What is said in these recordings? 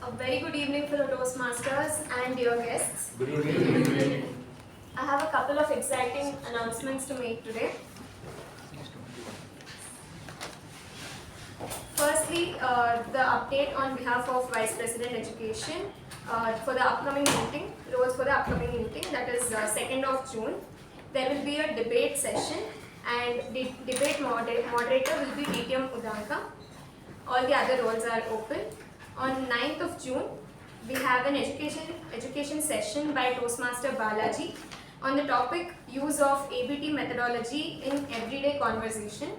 A very good evening fellow Toastmasters and dear guests. Good evening. I have a couple of exciting announcements to make today. Firstly, the update on behalf of Vice President Education for the upcoming meeting, roles for the upcoming meeting, that is 2nd of June. There will be a debate session and the debate moderator will be DTM Udanka. All the other roles are open. On 9th of June, we have an education session by Toastmaster Balaji on the topic use of ABT methodology in everyday conversation,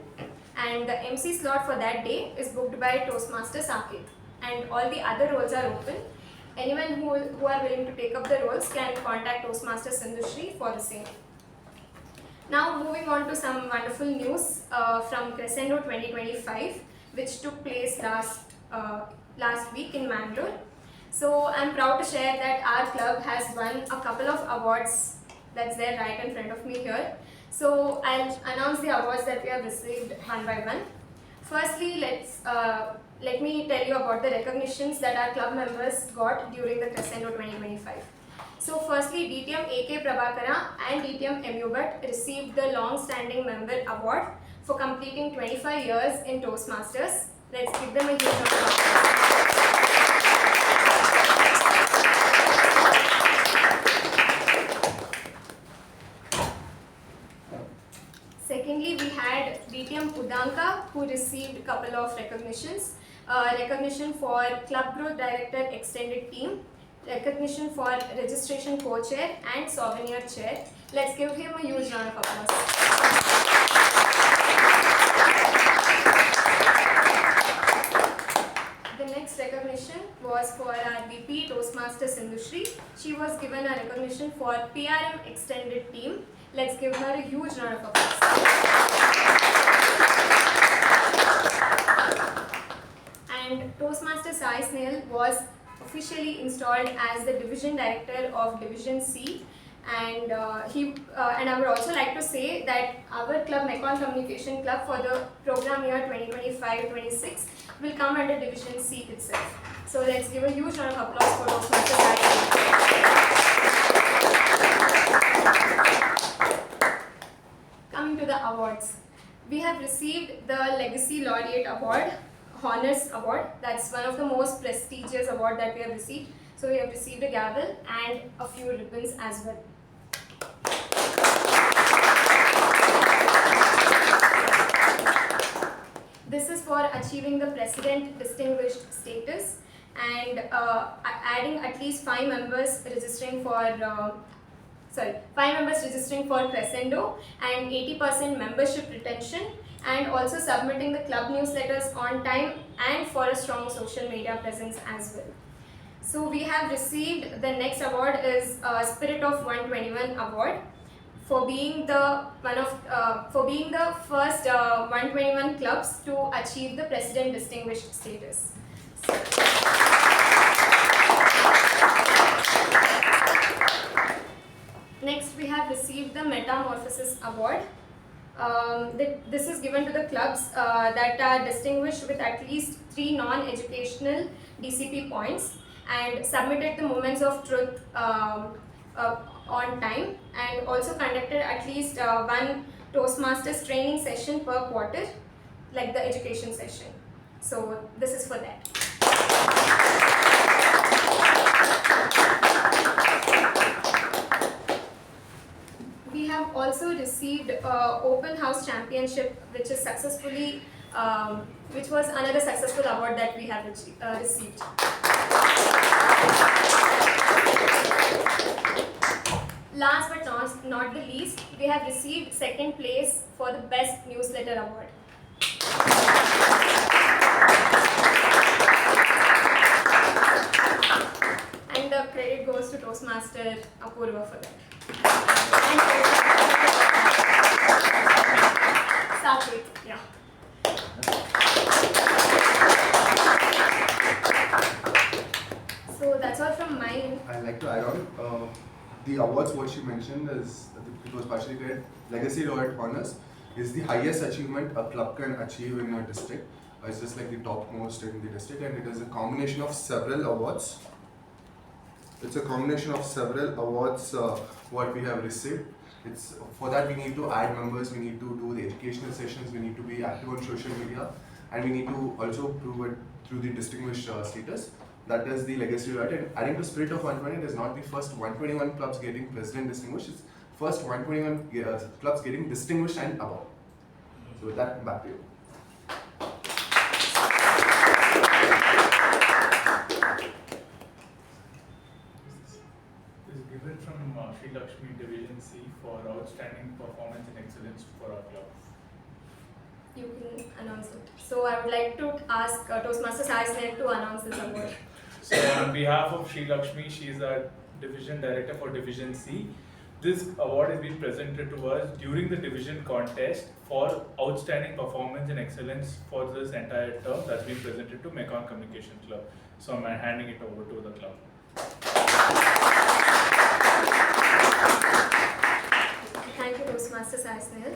and the MC slot for that day is booked by Toastmaster Saketh, and all the other roles are open. Anyone who are willing to take up the roles can contact Toastmaster Sindhushri for the same. Now moving on to some wonderful news from Crescendo 2025, which took place last week in Mangalore. So I'm proud to share that our club has won a couple of awards that's there right in front of me here. So I'll announce the awards that we have received one by one. Firstly, let me tell you about the recognitions that our club members got during the Crescendo 2025. So firstly, DTM AK Prabhakara and DTM MU Bhat received the Long Standing Member Award for completing 25 years in Toastmasters. Let's give them a huge round of applause. Secondly, we had DTM Udanka, who received a couple of recognitions. Recognition for Club Growth Director Extended Team, recognition for Registration Co-Chair and Souvenir Chair. Let's give him a huge round of applause. The next recognition was for our VP Toastmaster Sindhushri. She was given a recognition for PRM Extended Team. Let's give her a huge round of applause. And Toastmaster Sai Snehal was officially installed as the Division Director of Division C. And and I would also like to say that our club, Mekon Communication Club, for the program year 2025-26 will come under Division C itself. So let's give a huge round of applause for Toastmaster Sai Snehal. Coming to the awards, we have received the Legacy Laureate Award, Honors Award. That's one of the most prestigious awards that we have received. So we have received a gavel and a few ribbons as well. This is for achieving the President Distinguished status and adding at least 5 members registering for 5 members registering for Crescendo and 80% membership retention, and also submitting the club newsletters on time and for a strong social media presence as well. So we have received the next award is Spirit of 121 Award for being the first 121 clubs to achieve the President Distinguished status. Next, we have received the Metamorphosis Award. This is given to the clubs that are distinguished with at least 3 non-educational DCP points and submitted the Moments of Truth on time, and also conducted at least 1 Toastmasters training session per quarter, like the education session. So this is for that. We have also received Open House Championship, which is successfully, which was another successful award that we have received. Last but not the least, we have received 2nd place for the Best Newsletter Award. And the credit goes to Toastmaster Apoorva for that. Saketh, yeah. So that's all from my end. I'd like to add on. The awards what she mentioned is, it was partially correct. Legacy Laureate Honors is the highest achievement a club can achieve in a district. is just like the topmost in the district, and it is a combination of several awards. It's a combination of several awards what we have received. It's for that we need to add members, we need to do the educational sessions, we need to be active on social media, and we need to also prove it through the distinguished status. That is the legacy we added. Adding to Spirit of 120, it is not the first 121 clubs getting president distinguished, it's first 121 clubs getting distinguished and above. So with that, back to you. This is given from Sri Lakshmi Division C for outstanding performance and excellence for our club. You can announce it. So I would like to ask Toastmaster Sai Snehal to announce this award. So on behalf of Sri Lakshmi, she is our Division Director for Division C. This award has been presented to us during the division contest for outstanding performance and excellence for this entire term that's been presented to Mekong Communication Club. So I'm handing it over to the club. Thank you, Toastmaster Sai Snehal.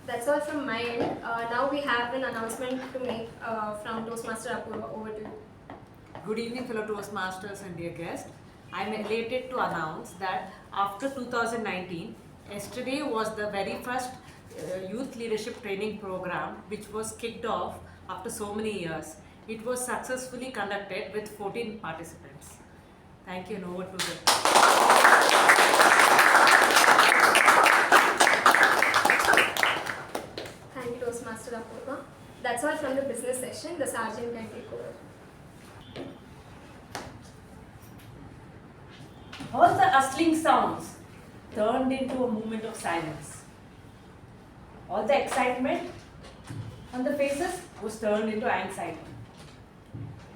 That's all from my end. Now we have an announcement to make from Toastmaster Apoorva. Over to you. Good evening, fellow Toastmasters and dear guests. I am elated to announce that after 2019, yesterday was the very first youth leadership training program which was kicked off after so many years. It was successfully conducted with 14 participants. Thank you, and over to the... Thank you, Toastmaster Apoorva. That's all from the business session. The sergeant can take over. All the hustling sounds turned into a moment of silence. All the excitement on the faces was turned into anxiety.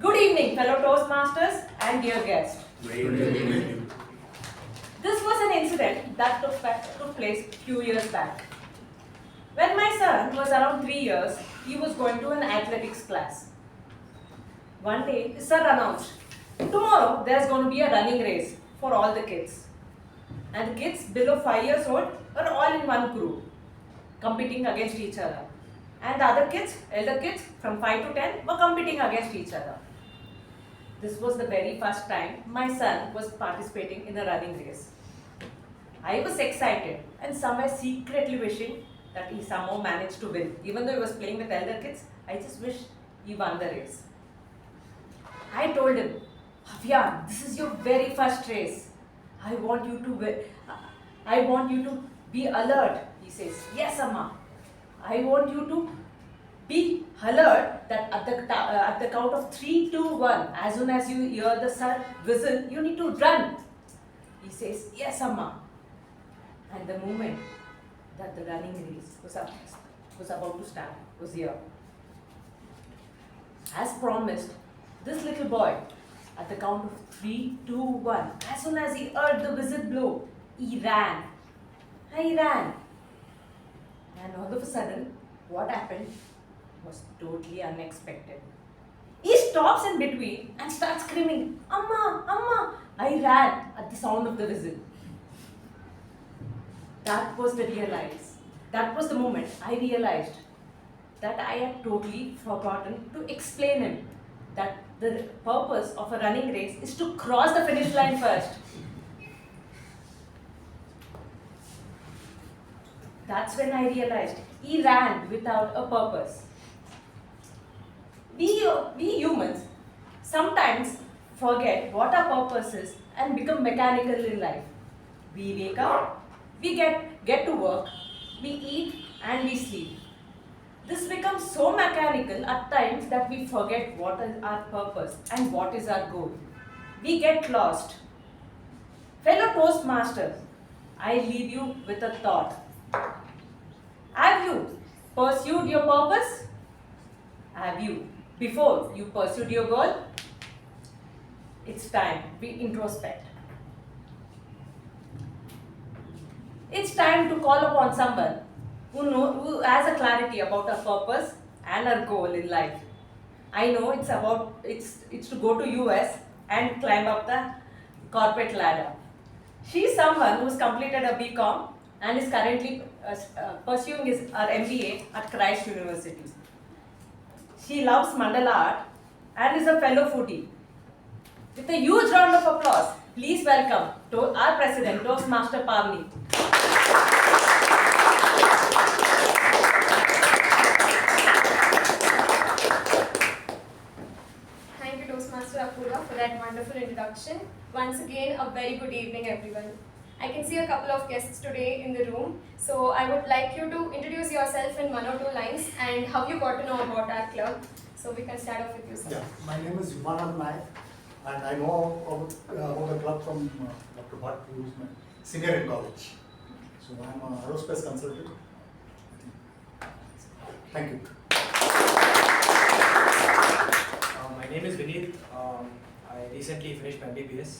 Good evening, fellow Toastmasters and dear guests. Good evening. This was an incident that took place a few years back. When my son was around 3 years, he was going to an athletics class. One day, his sir announced, tomorrow there's going to be a running race for all the kids. And the kids below 5 years old were all in one group, competing against each other. And the other kids, elder kids from 5 to 10 were competing against each other. This was the very first time my son was participating in a running race. I was excited and somewhere secretly wishing that he somehow managed to win. Even though he was playing with elder kids, I just wish he won the race. I told him, Havyan, this is your very first race. I want you to be alert. He says, yes, Amma. I want you to be alert that at the count of 3, 2, 1, as soon as you hear the sir whistle, you need to run. He says, yes, Amma. And the moment that the running race was about to start was here. As promised, this little boy, at the count of 3, 2, 1, as soon as he heard the whistle blow, he ran. He ran. And all of a sudden, what happened was totally unexpected. He stops in between and starts screaming, Amma, Amma. I ran at the sound of the whistle. That was the moment I realized that I had totally forgotten to explain him that the purpose of a running race is to cross the finish line first. That's when I realized he ran without a purpose. We humans sometimes forget what our purpose is and become mechanical in life. We wake up, we get to work, we eat and we sleep. This becomes so mechanical at times that we forget what is our purpose and what is our goal. We get lost. Fellow Toastmasters, I leave you with a thought. Have you pursued your purpose? Have you, before you pursued your goal? It's time we introspect. It's time to call upon someone who has a clarity about our purpose and our goal in life. I know it's to go to US and climb up the corporate ladder. She's someone who's completed a BCom and is currently pursuing her MBA at Christ University. She loves mandala art and is a fellow foodie. With a huge round of applause, please welcome our President, Toastmaster Pavani. Thank you, Toastmaster Apoorva, for that wonderful introduction. Once again, a very good evening, everyone. I can see a couple of guests today in the room, so I would like you to introduce yourself in 1 or 2 lines and how you got to know about our club. So we can start off with you, sir. Yeah, my name is Udanka, and I know about the club from Dr. Bhat, who is my senior in college. So I'm an aerospace consultant. Thank you. My name is Vineeth. I recently finished my MBBS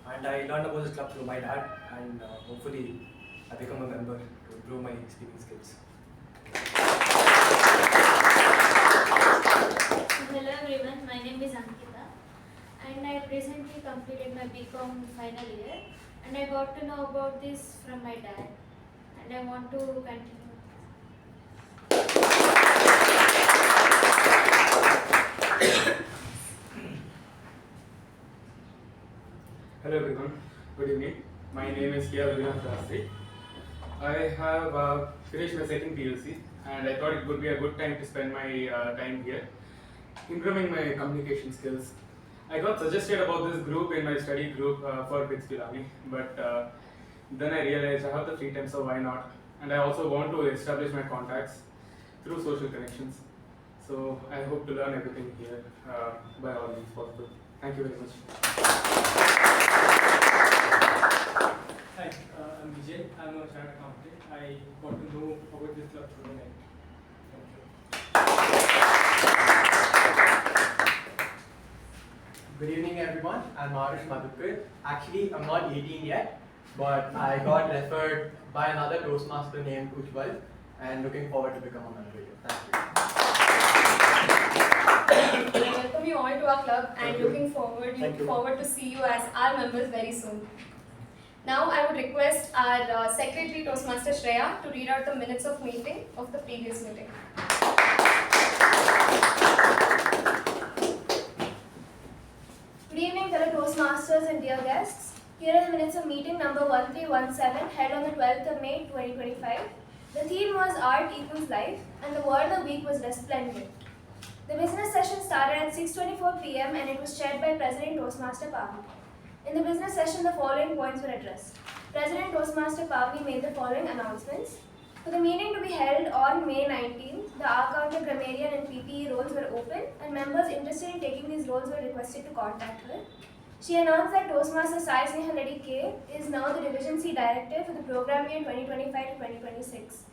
and I learned about this club through my dad, and hopefully I become a member to improve my speaking skills. Hello everyone, my name is Ankita and I recently completed my BCom final year and I got to know about this from my dad and I want to continue. Hello everyone, good evening. My name is Shivaprasad. I have finished my second PLC and I thought it would be a good time to spend my time here, improving my communication skills. I got suggested about this group in my study group for Bits Pilani, but then I realized I have the free time, so why not? And I also want to establish my contacts through social connections. So I hope to learn everything here by all means possible. Thank you very much. Hi, I'm Vijay. I'm a chartered accountant. I got to know about this club through the net. Good evening everyone, I'm Madhusudan. Actually, I'm not 18 yet, but I got referred by another Toastmaster named Ujjwal and looking forward to become a member here. Thank you. I welcome you all to our club and looking forward to see you as our members very soon. Now I would request our Secretary Toastmaster Shreya to read out the minutes of meeting of the previous meeting. Good evening, fellow Toastmasters and dear guests. Here are the minutes of meeting number 1317 held on the 12th of May 2025. The theme was Art Equals Life and the word of the week was resplendent. The business session started at 6:24 p.m. and it was chaired by President Toastmaster Pavani. In the business session, the following points were addressed. President Toastmaster Pavani made the following announcements. For the meeting to be held on May 19th, the R-Counter, Grammarian and PPE roles were open and members interested in taking these roles were requested to contact her. She announced that Toastmaster Sai Snehal is now the Division C Director for the program year 2025 to 2026.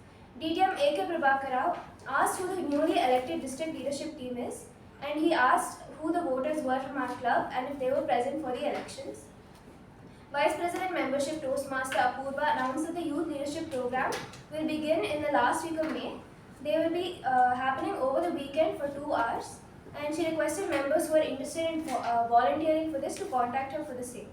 DTM A.K. Prabhakara asked who the newly elected district leadership team is, and he asked who the voters were from our club and if they were present for the elections. Vice President Membership Toastmaster Apoorva announced that the Youth Leadership Program will begin in the last week of May. They will be happening over the weekend for 2 hours, and she requested members who are interested in volunteering for this to contact her for the same.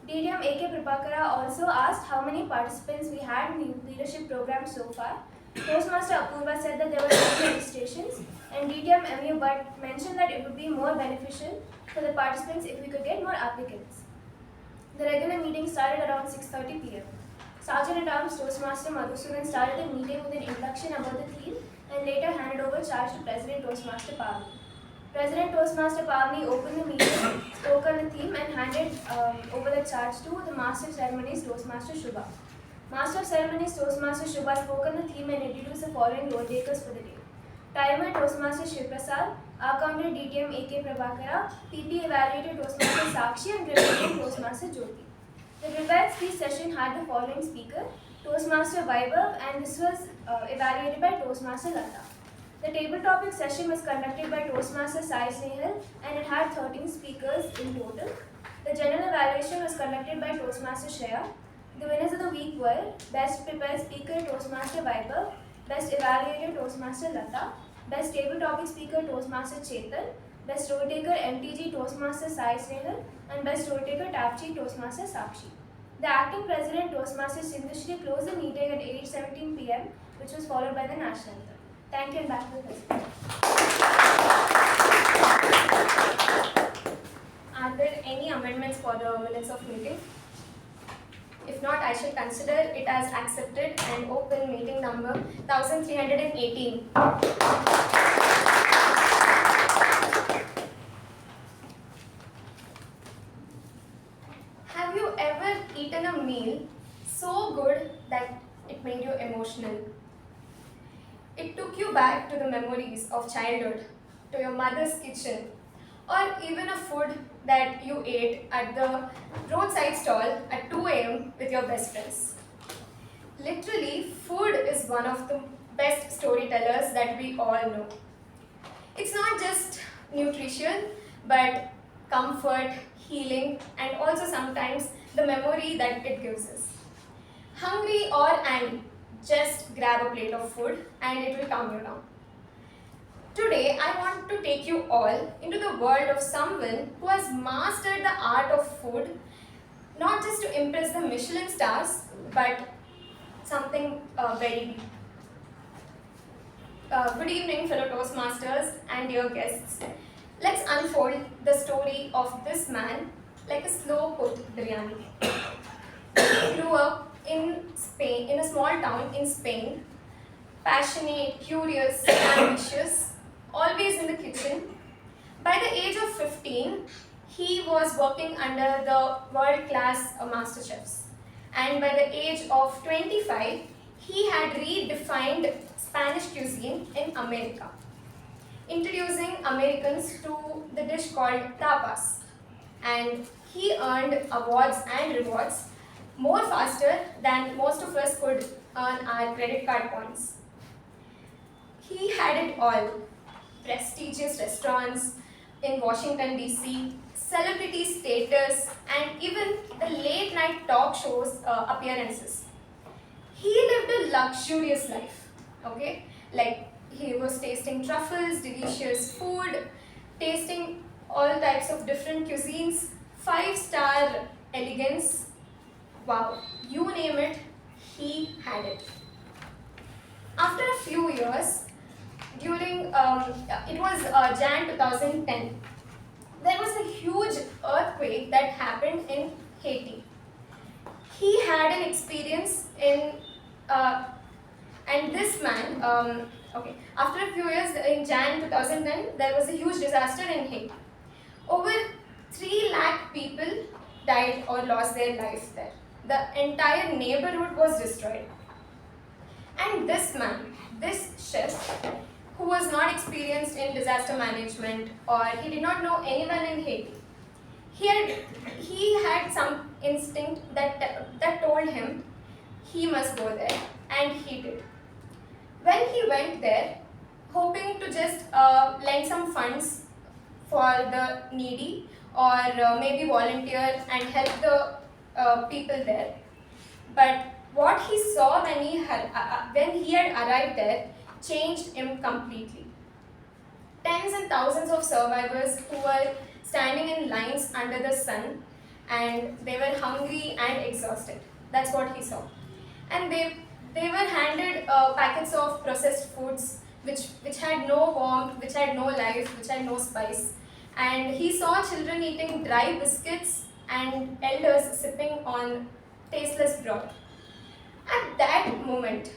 DTM A.K. Prabhakara also asked how many participants we had in the Youth Leadership Program so far. Toastmaster Apoorva said that there were 8 registrations, and DTM MU Bhat mentioned that it would be more beneficial for the participants if we could get more applicants. The regular meeting started around 6:30 p.m. Sergeant at Arms Toastmaster Madhusudan started the meeting with an introduction about the theme and later handed over charge to President Toastmaster Pavani. President Toastmaster Pavani opened the meeting, spoke on the theme and handed over the charge to the Master of Ceremonies Toastmaster Shuba. Master of Ceremonies Toastmaster Shuba spoke on the theme and introduced the following role takers for the day. Timer Toastmaster Shivaprasad, Accountant DTM A.K. Prabhakara, PP Evaluator Toastmaster Sakshi and Grammarian Toastmaster Jyothi. The prepared speech session had the following speaker, Toastmaster Vaibhav, and this was evaluated by Toastmaster Lata. The table topic session was conducted by Toastmaster Sai Snehal and it had 13 speakers in total. The general evaluation was conducted by Toastmaster Shreya. The winners of the week were Best Prepared Speaker Toastmaster Vaibhav, Best Evaluator Toastmaster Lata, Best Table Topic Speaker Toastmaster Chetan, Best Role Taker MTG Toastmaster Sai Snehal, and Best Role Taker TAPG Toastmaster Sakshi. The acting president Toastmaster Sindhushri closed the meeting at 8:17 p.m., which was followed by the national anthem. Thank you and back to the president. Are there any amendments for the minutes of meeting? If not, I shall consider it as accepted and open meeting number 1318. Have you ever eaten a meal so good that it made you emotional? It took you back to the memories of childhood, to your mother's kitchen, or even a food that you ate at the roadside stall at 2 a.m. with your best friends. Literally, food is one of the best storytellers that we all know. It's not just nutrition, but comfort, healing, and also sometimes the memory that it gives us. Hungry or angry, just grab a plate of food and it will calm you down. Today, I want to take you all into the world of someone who has mastered the art of food, not just to impress the Michelin stars, but something very deep. Good evening, fellow Toastmasters and dear guests. Let's unfold the story of this man like a slow-cooked biryani. He grew up in Spain, in a small town in Spain, passionate, curious, ambitious, always in the kitchen. By the age of 15, he was working under the world-class master chefs. And by the age of 25, he had redefined Spanish cuisine in America, introducing Americans to the dish called tapas. And he earned awards and rewards more faster than most of us could earn our credit card points. He had it all: prestigious restaurants in Washington DC, celebrity status, and even the late night talk shows appearances. He lived a luxurious life, okay? Like, he was tasting truffles, delicious food, tasting all types of different cuisines, 5-star elegance. Wow, you name it, he had it. After a few years, during, it was Jan 2010, there was a huge earthquake that happened in Haiti. He had an experience in, and this man, after a few years in Jan 2010, there was a huge disaster in Haiti. Over 3 lakh people died or lost their life there. The entire neighborhood was destroyed. And this man, this chef, who was not experienced in disaster management or he did not know anyone in Haiti, he had some instinct that told him he must go there, and he did. When he went there, hoping to just lend some funds for the needy or maybe volunteer and help the people there, but what he saw when he had arrived there changed him completely. Tens and thousands of survivors who were standing in lines under the sun, and they were hungry and exhausted. That's what he saw. And they were handed packets of processed foods which had no warmth, which had no life, which had no spice. And he saw children eating dry biscuits and elders sipping on tasteless broth. At that moment,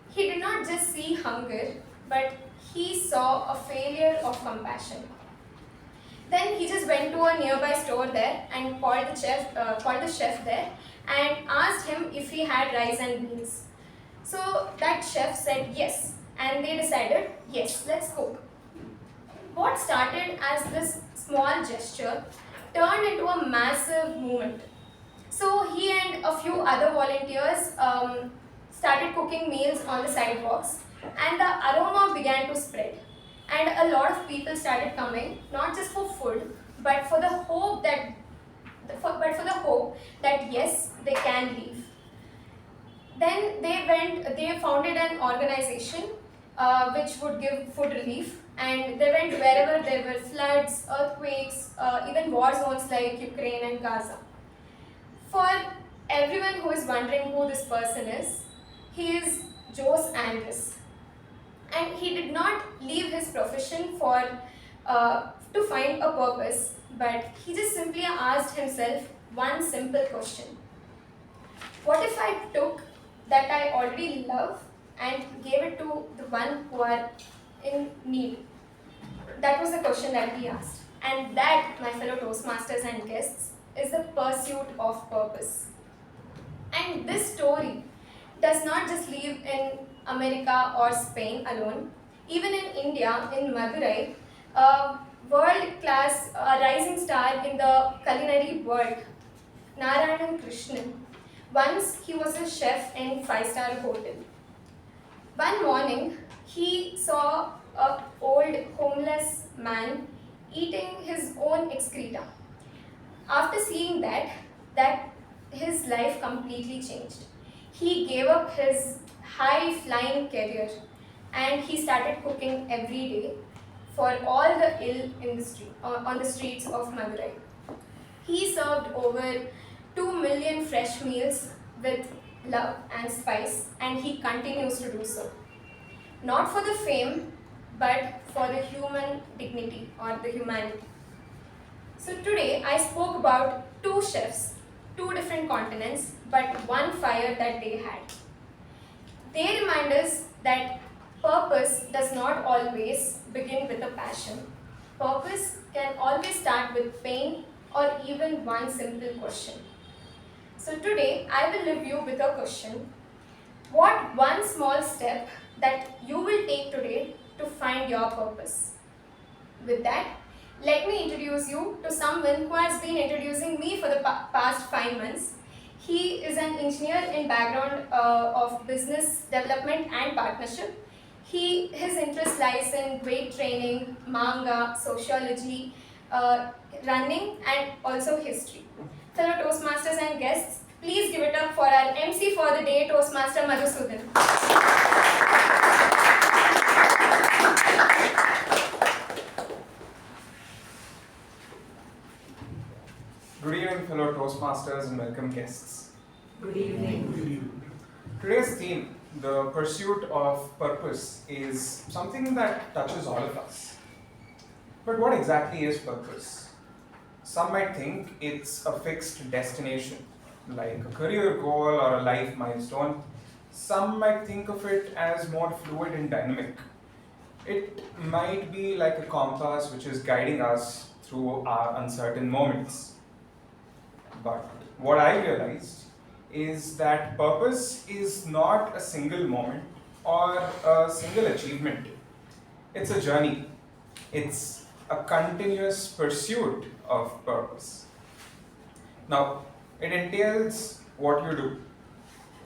he did not just see hunger, but he saw a failure of compassion. Then he just went to a nearby store there and called the chef there and asked him if he had rice and beans. So that chef said yes, and they decided, yes, let's cook. What started as this small gesture turned into a massive movement. So he and a few other volunteers started cooking meals on the sidewalks, and the aroma began to spread. And a lot of people started coming, not just for food, but for the hope that, yes, they can leave. Then they founded an organization which would give food relief, and they went wherever there were floods, earthquakes, even war zones like Ukraine and Gaza. For everyone who is wondering who this person is, he is Jose Andres. And he did not leave his profession for to find a purpose, but he just simply asked himself one simple question. What if I took that I already love and gave it to the one who are in need? That was the question that he asked. And that, my fellow Toastmasters and guests, is the pursuit of purpose. And this story does not just live in America or Spain alone. Even in India, in Madurai, a world-class rising star in the culinary world, Narayanan Krishnan. Once he was a chef in five-star hotel. One morning, he saw an old homeless man eating his own excreta. After seeing that his life completely changed. He gave up his high-flying career and he started cooking every day for all the ill in the street, on the streets of Madurai. He served over 2 million fresh meals with love and spice, and he continues to do so. Not for the fame, but for the human dignity or the humanity. So today I spoke about two chefs, two different continents, but one fire that they had. They remind us that purpose does not always begin with a passion. Purpose can always start with pain or even one simple question. So today I will leave you with a question. What one small step that you will take today to find your purpose? With that, let me introduce you to someone who has been introducing me for the past 5 months. He is an engineer in background of business development and partnership. His interest lies in weight training, manga, sociology, running, and also history. Fellow Toastmasters and guests, please give it up for our MC for the day, Toastmaster Madhusudan. Good evening, fellow Toastmasters and welcome guests. Good evening. Today's theme, the pursuit of purpose, is something that touches all of us. But what exactly is purpose? Some might think it's a fixed destination, like a career goal or a life milestone. Some might think of it as more fluid and dynamic. It might be like a compass which is guiding us through our uncertain moments. But what I realized is that purpose is not a single moment or a single achievement. It's a journey. It's a continuous pursuit of purpose. Now, it entails what you do.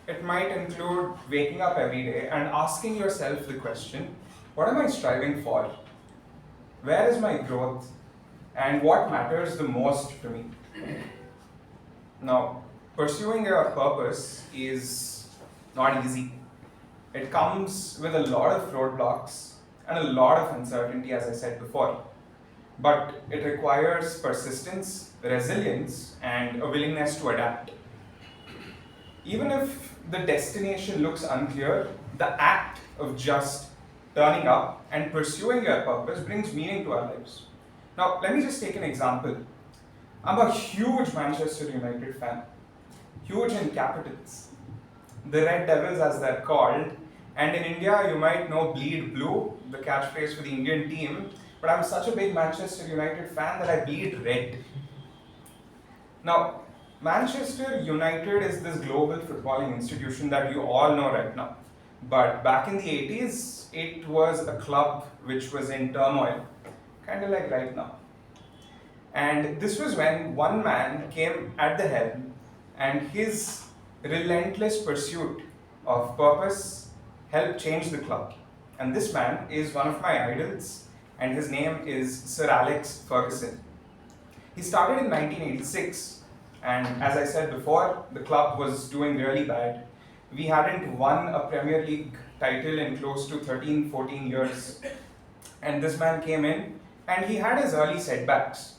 It might include waking up every day and asking yourself the question, what am I striving for? Where is my growth? And what matters the most to me? Now, pursuing your purpose is not easy. It comes with a lot of roadblocks and a lot of uncertainty, as I said before. But it requires persistence, resilience, and a willingness to adapt. Even if the destination looks unclear, the act of just turning up and pursuing your purpose brings meaning to our lives. Now, let me just take an example. I'm a huge Manchester United fan, huge in capitals. The Red Devils, as they're called, and in India you might know Bleed Blue, the catchphrase for the Indian team, but I'm such a big Manchester United fan that I bleed red. Now, Manchester United is this global footballing institution that you all know right now. But back in the 80s, it was a club which was in turmoil, kind of like right now. And this was when one man came at the helm and his relentless pursuit of purpose helped change the club. And this man is one of my idols, and his name is Sir Alex Ferguson. He started in 1986, and as I said before, the club was doing really bad. We hadn't won a Premier League title in close to 13-14 years. And this man came in, and he had his early setbacks.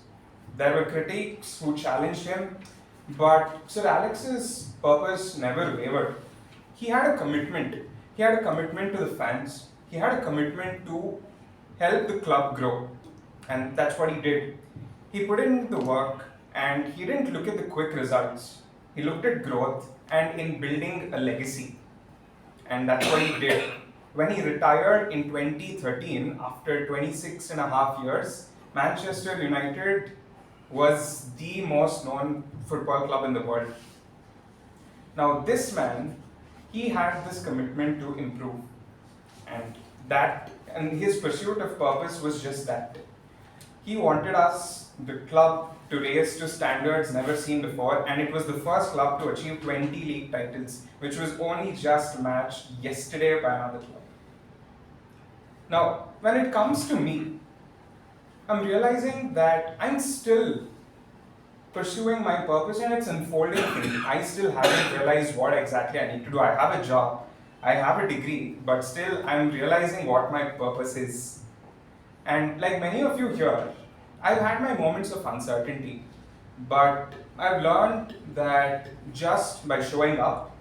There were critics who challenged him, but Sir Alex's purpose never wavered. He had a commitment. He had a commitment to the fans. He had a commitment to help the club grow. and that's what he did. He put in the work and he didn't look at the quick results. He looked at growth and in building a legacy. And that's what he did. When he retired in 2013, after 26 and a half years, Manchester United was the most known football club in the world. Now this man, he had this commitment to improve, and his pursuit of purpose was just that. He wanted us, the club, to raise to standards never seen before, and it was the first club to achieve 20 league titles, which was only just matched yesterday by another club. Now, when it comes to me, I'm realizing that I'm still pursuing my purpose and it's unfolding for me. I still haven't realized what exactly I need to do. I have a job, I have a degree, but still I'm realizing what my purpose is. And like many of you here, I've had my moments of uncertainty, but I've learned that just by showing up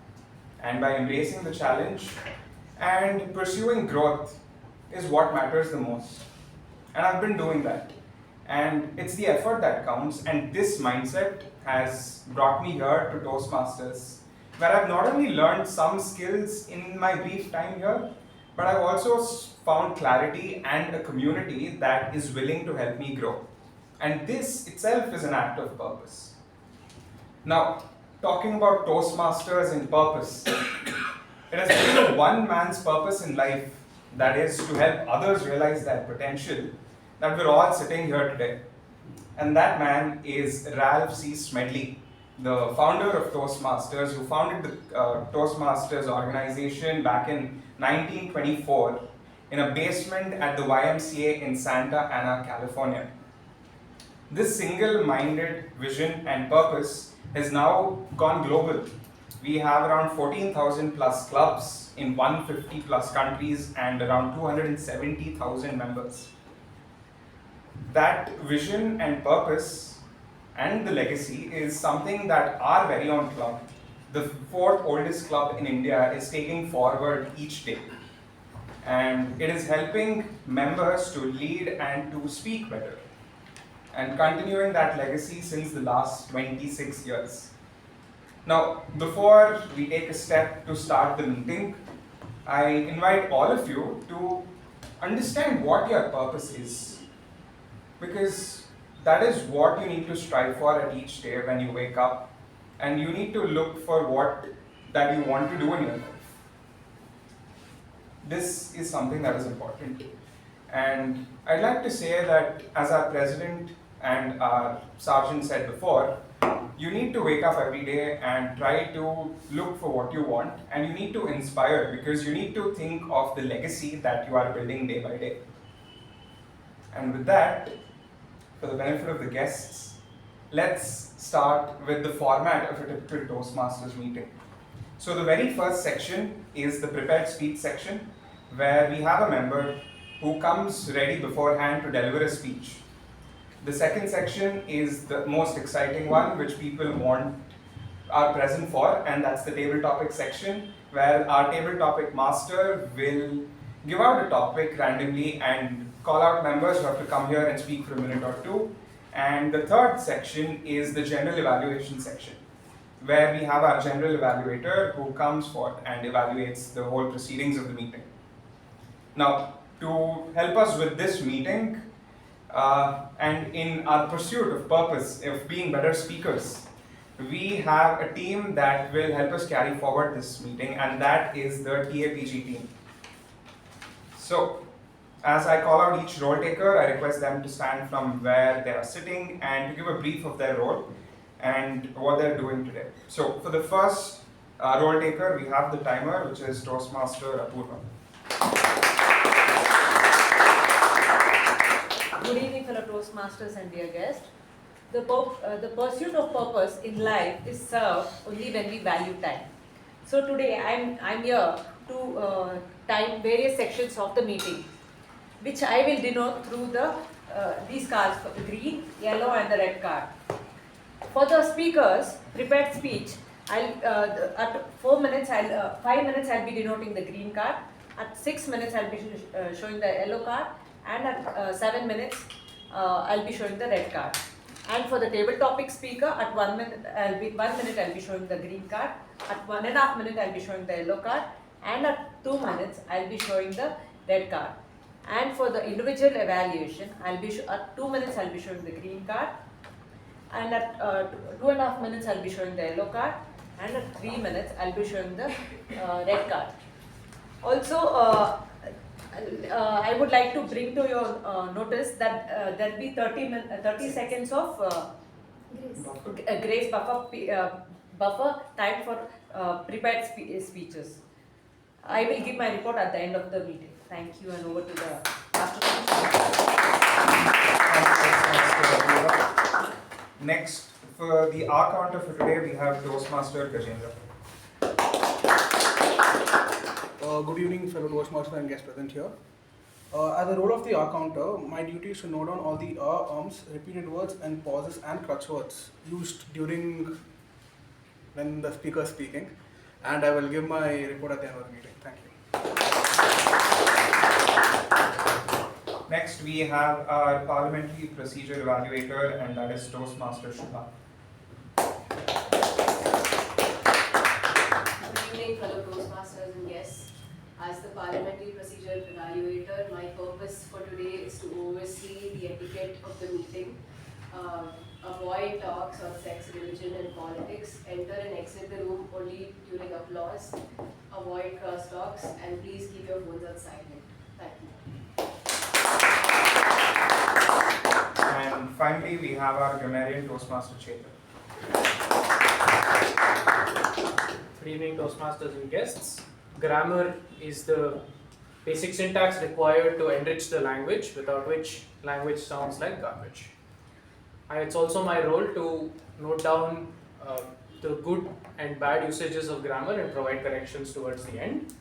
and by embracing the challenge and pursuing growth is what matters the most. And I've been doing that. And it's the effort that counts, and this mindset has brought me here to Toastmasters, where I've not only learned some skills in my brief time here, but I've also found clarity and a community that is willing to help me grow. And this itself is an act of purpose. Now, talking about Toastmasters and purpose, it has been one man's purpose in life, that is to help others realize their potential, that we're all sitting here today. And that man is Ralph C. Smedley, the founder of Toastmasters, who founded the Toastmasters organization back in 1924 in a basement at the YMCA in Santa Ana, California. This single-minded vision and purpose has now gone global. We have around 14,000 plus clubs in 150 plus countries and around 270,000 members. That vision and purpose and the legacy is something that our very own club, the fourth oldest club in India, is taking forward each day. And it is helping members to lead and to speak better, and continuing that legacy since the last 26 years. Now, before we take a step to start the meeting, I invite all of you to understand what your purpose is, because that is what you need to strive for at each day when you wake up, and you need to look for what that you want to do in your life. This is something that is important. And I'd like to say that, as our president and our sergeant said before, you need to wake up every day and try to look for what you want, and you need to inspire, because you need to think of the legacy that you are building day by day. And with that, for the benefit of the guests, let's start with the format of a typical Toastmasters meeting. So the very first section is the prepared speech section, where we have a member who comes ready beforehand to deliver a speech. The second section is the most exciting one, which people are present for, and that's the table topic section, where our table topic master will give out a topic randomly and call out members who have to come here and speak for a minute or two. And the third section is the general evaluation section, where we have our general evaluator who comes forth and evaluates the whole proceedings of the meeting. Now, to help us with this meeting, and in our pursuit of purpose of being better speakers, we have a team that will help us carry forward this meeting, and that is the TAPG team. So, as I call out each role taker, I request them to stand from where they are sitting and to give a brief of their role and what they're doing today. So, for the first role taker, we have the timer, which is Toastmaster Apoorva. Good evening, fellow Toastmasters and dear guests. The pursuit of purpose in life is served only when we value time. So today I'm here to type various sections of the meeting, which I will denote through these cards, for the green, yellow and the red card. For the speakers, prepared speech, at 5 minutes I'll be denoting the green card, at 6 minutes I'll be showing the yellow card, and at 7 minutes I'll be showing the red card. And for the table topic speaker, at 1 minute, I'll be showing the green card. At 1.5 minutes, I'll be showing the yellow card. And at 2 minutes, I'll be showing the red card. And for the individual evaluation, at 2 minutes, I'll be showing the green card. And at 2.5 minutes, I'll be showing the yellow card. And at 3 minutes, I'll be showing the red card. Also, I would like to bring to your notice that there will be 30 seconds of grace buffer time for prepared speeches. I will give my report at the end of the meeting. Thank you, and over to the Master. Next, for the R counter for today, we have Toastmaster Gajendra. Good evening, fellow Toastmasters and guests present here. As the role of the R counter, my duty is to note down all the ums, repeated words, and pauses and crutch words used during when the speaker is speaking, and I will give my report at the end of the meeting. Thank you. Next, we have our parliamentary procedure evaluator, and that is Toastmaster Shuba. Good evening, fellow Toastmasters and guests. As the parliamentary procedure evaluator, my purpose for today is to oversee the etiquette of the meeting, avoid talks on sex, religion and politics, enter and exit the room only during applause, avoid cross talks, and please keep your phones on silent. Thank you. And finally, we have our Grammarian Toastmaster Chetan. Good evening, Toastmasters and guests. Grammar is the basic syntax required to enrich the language, without which language sounds like garbage. It's also my role to note down the good and bad usages of grammar and provide corrections towards the end,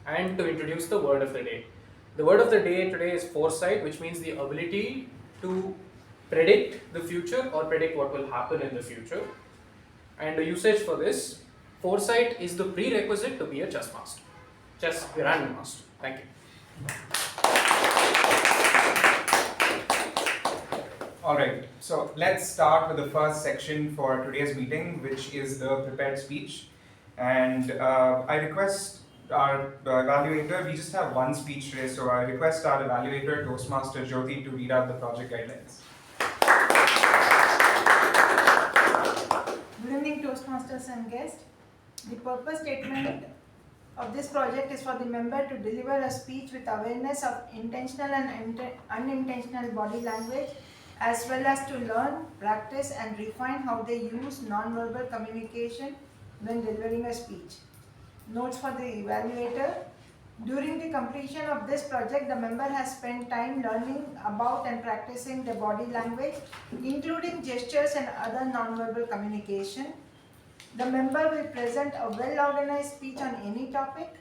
and to introduce the word of the day. The word of the day today is foresight, which means the ability to predict the future or predict what will happen in the future. And the usage for this, foresight is the prerequisite to be a chess master, chess grandmaster. Thank you. Alright, so let's start with the first section for today's meeting, which is the prepared speech. And I request our evaluator, we just have one speech today, so I request our evaluator, Toastmaster Jyothi, to read out the project guidelines. Good evening, Toastmasters and guests. The purpose statement of this project is for the member to deliver a speech with awareness of intentional and unintentional body language, as well as to learn, practice and refine how they use non-verbal communication when delivering a speech. Notes for the evaluator. During the completion of this project, the member has spent time learning about and practicing the body language, including gestures and other non-verbal communication. The member will present a well-organized speech on any topic.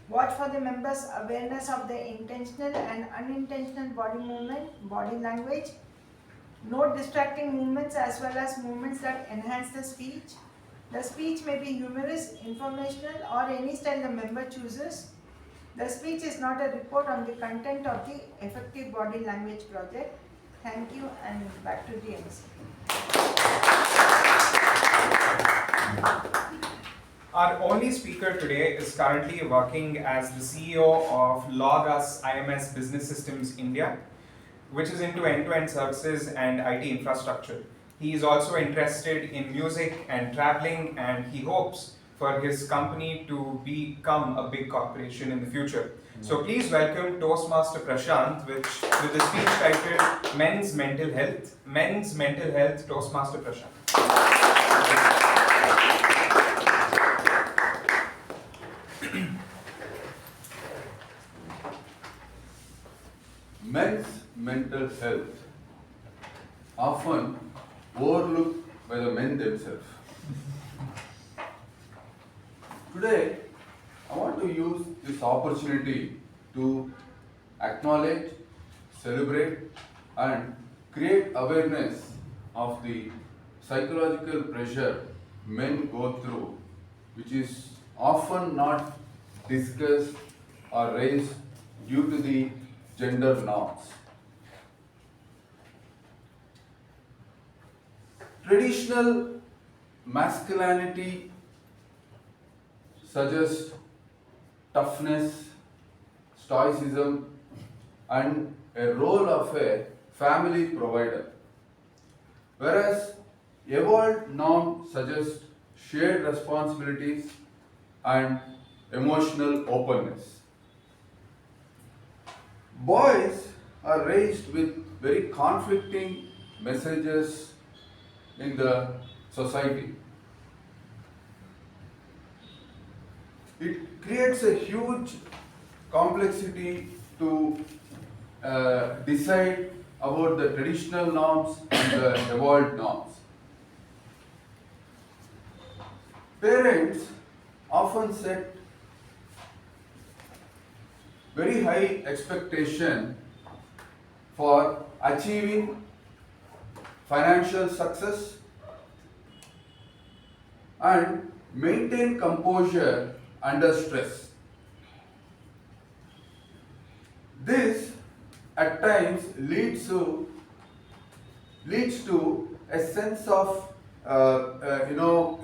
Watch for the member's awareness of the intentional and unintentional body movement, body language. Note distracting movements as well as movements that enhance the speech. The speech may be humorous, informational, or any style the member chooses. The speech is not a report on the content of the Effective Body Language project. Thank you, and back to the MC. Our only speaker today is currently working as the CEO of LogUs IMS Business Systems India, which is into end-to-end services and IT infrastructure. He is also interested in music and traveling, and he hopes for his company to become a big corporation in the future. So please welcome Toastmaster Prashant with the speech titled Men's Mental Health. Men's Mental Health, Toastmaster Prashant. Men's mental health, often overlooked by the men themselves. Today, I want to use this opportunity to acknowledge, celebrate, and create awareness of the psychological pressure men go through, which is often not discussed or raised due to the gender norms. Traditional masculinity suggests toughness, stoicism, and a role of a family provider, whereas evolved norm suggests shared responsibilities and emotional openness. Boys are raised with very conflicting messages in the society. It creates a huge complexity to decide about the traditional norms and the evolved norms. Parents often set very high expectation for achieving financial success and maintain composure under stress. This at times leads to a sense of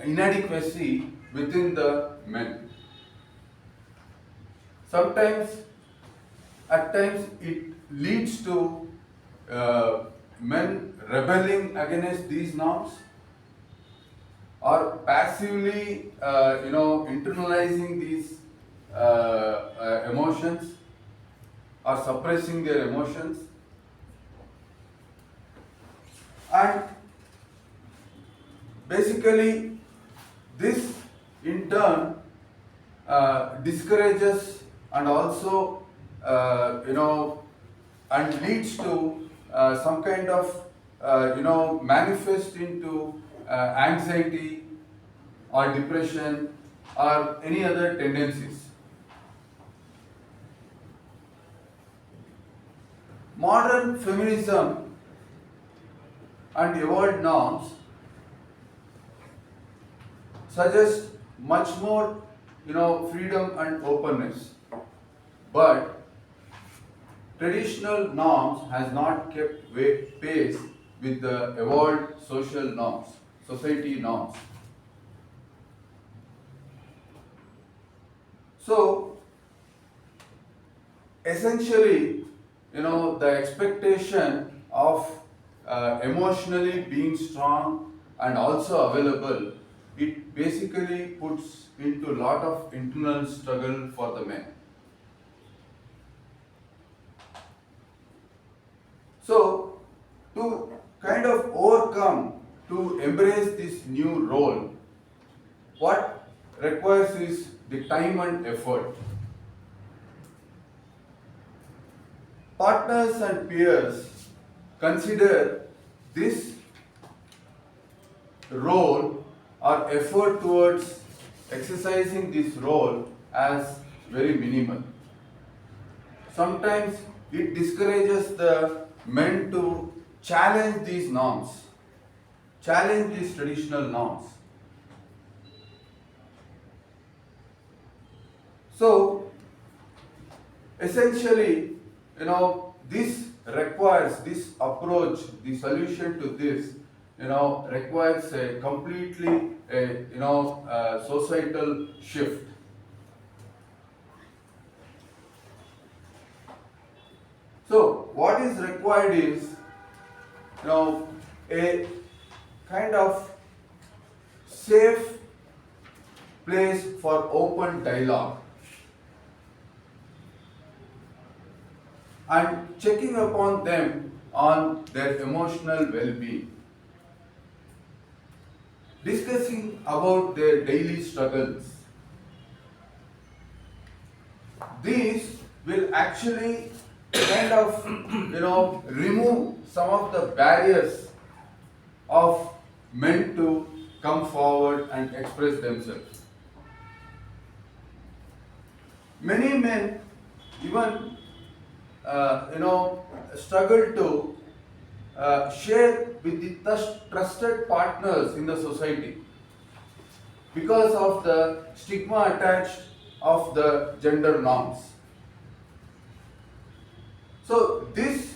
inadequacy within the men. Sometimes, at times, it leads to men rebelling against these norms or passively, internalizing these emotions or suppressing their emotions. And basically, this in turn discourages and also, and leads to some kind of, manifest into anxiety or depression or any other tendencies. Modern feminism and evolved norms suggest much more, freedom and openness. But traditional norms has not kept pace with the evolved social norms, society norms. So, essentially, the expectation of emotionally being strong and also available, it basically puts into a lot of internal struggle for the men. So, to kind of overcome, to embrace this new role, what requires is the time and effort. Partners and peers consider this role or effort towards exercising this role as very minimal. Sometimes it discourages the men to challenge these norms, challenge these traditional norms. So, essentially, this requires, this approach, the solution to this, requires a completely, societal shift. So, what is required is, a kind of safe place for open dialogue and checking upon them on their emotional well-being, discussing about their daily struggles. These will actually kind of, remove some of the barriers of men to come forward and express themselves. Many men even, struggle to share with the trusted partners in the society because of the stigma attached of the gender norms. So this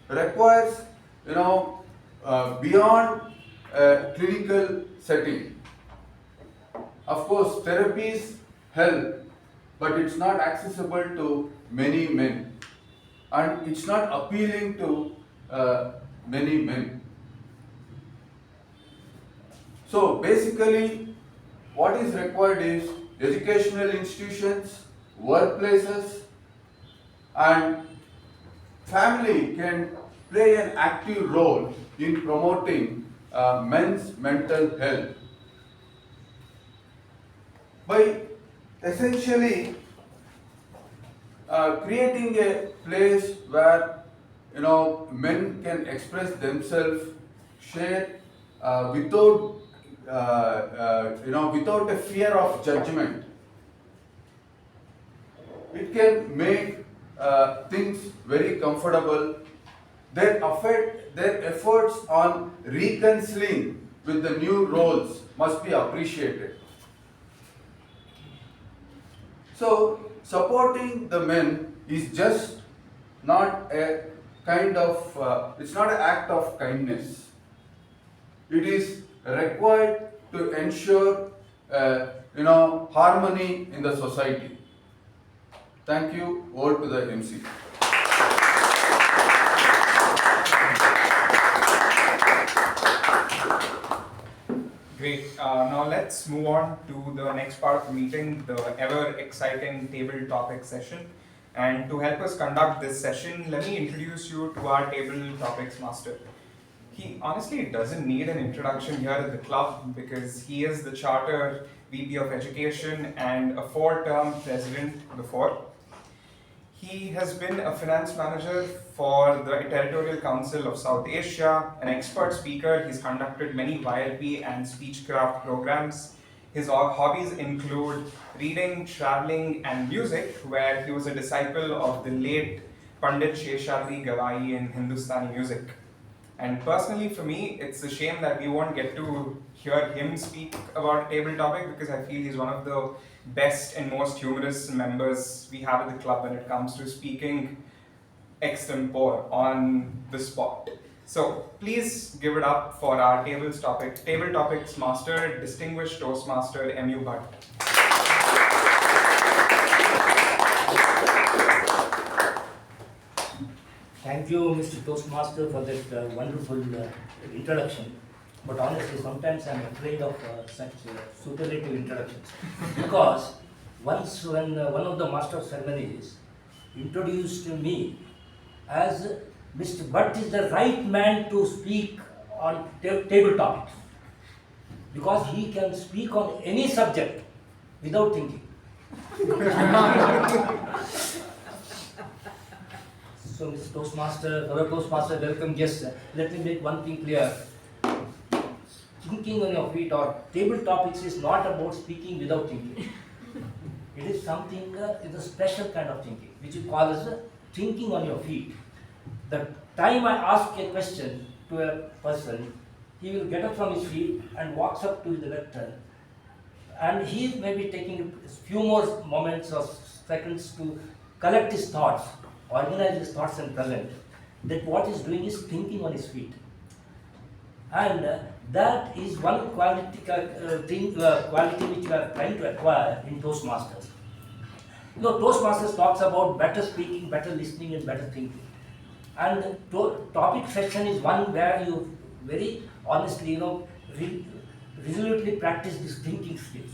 requires, beyond a clinical setting. Of course, therapies help, but it's not accessible to many men, and it's not appealing to many men. So basically, what is required is educational institutions, workplaces, and family can play an active role in promoting men's mental health by essentially creating a place where men can express themselves, share without a fear of judgment. It can make things very comfortable. Their efforts on reconciling with the new roles must be appreciated. So, supporting the men is just not a it's not an act of kindness. It is required to ensure, harmony in the society. Thank you. Over to the MC. Great. Now let's move on to the next part of the meeting, the ever exciting table topic session. And to help us conduct this session, let me introduce you to our table topics master. He honestly doesn't need an introduction here at the club because he is the Charter VP of Education and a 4-term president before. He has been a finance manager for the Territorial Council of South Asia, an expert speaker. He's conducted many YLP and speechcraft programs. His hobbies include reading, traveling, and music, where he was a disciple of the late Pandit Sheshadri Gawai in Hindustani music. And personally for me, it's a shame that we won't get to hear him speak about a table topic because I feel he's one of the best and most humorous members we have at the club when it comes to speaking extempore on the spot. So please give it up for our table topics master, distinguished Toastmaster MU Bhat. Thank you, Mr. Toastmaster, for that wonderful introduction. But honestly, sometimes I'm afraid of such superlative introductions. Because once when one of the Master of Ceremonies introduced me as Mr. Bhat is the right man to speak on table topics. Because he can speak on any subject without thinking. So, Mr. Toastmaster, fellow Toastmaster, welcome guests. Let me make one thing clear. Thinking on your feet or table topics is not about speaking without thinking. It is something, it's a special kind of thinking, which you call as thinking on your feet. The time I ask a question to a person, he will get up from his feet and walks up to the lectern. And he may be taking a few more moments or seconds to collect his thoughts, organize his thoughts and present. That what he's doing is thinking on his feet. And that is one quality which we are trying to acquire in Toastmasters. You know, Toastmasters talks about better speaking, better listening and better thinking. And topic session is one where you very honestly, resolutely practice these thinking skills.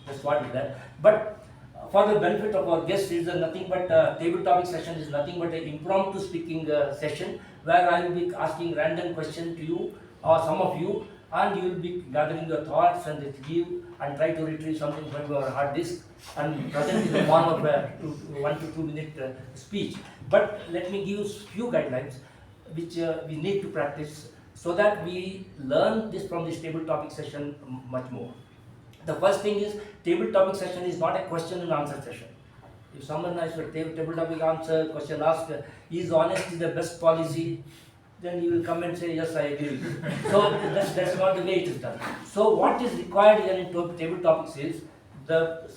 That's what is that. But for the benefit of our guests, is nothing but table topic session is nothing but an impromptu speaking session where I will be asking random questions to you or some of you, and you will be gathering your thoughts and give and try to retrieve something from your hard disk and present in the form of a 1 to 2 minute speech. But let me give you few guidelines which we need to practice so that we learn this from this table topic session much more. The first thing is, table topic session is not a question and answer session. If someone has a table topic answer, question asked, is honesty the best policy? Then you will come and say, yes, I agree. So that's not the way it is done. So what is required here in table topics is, the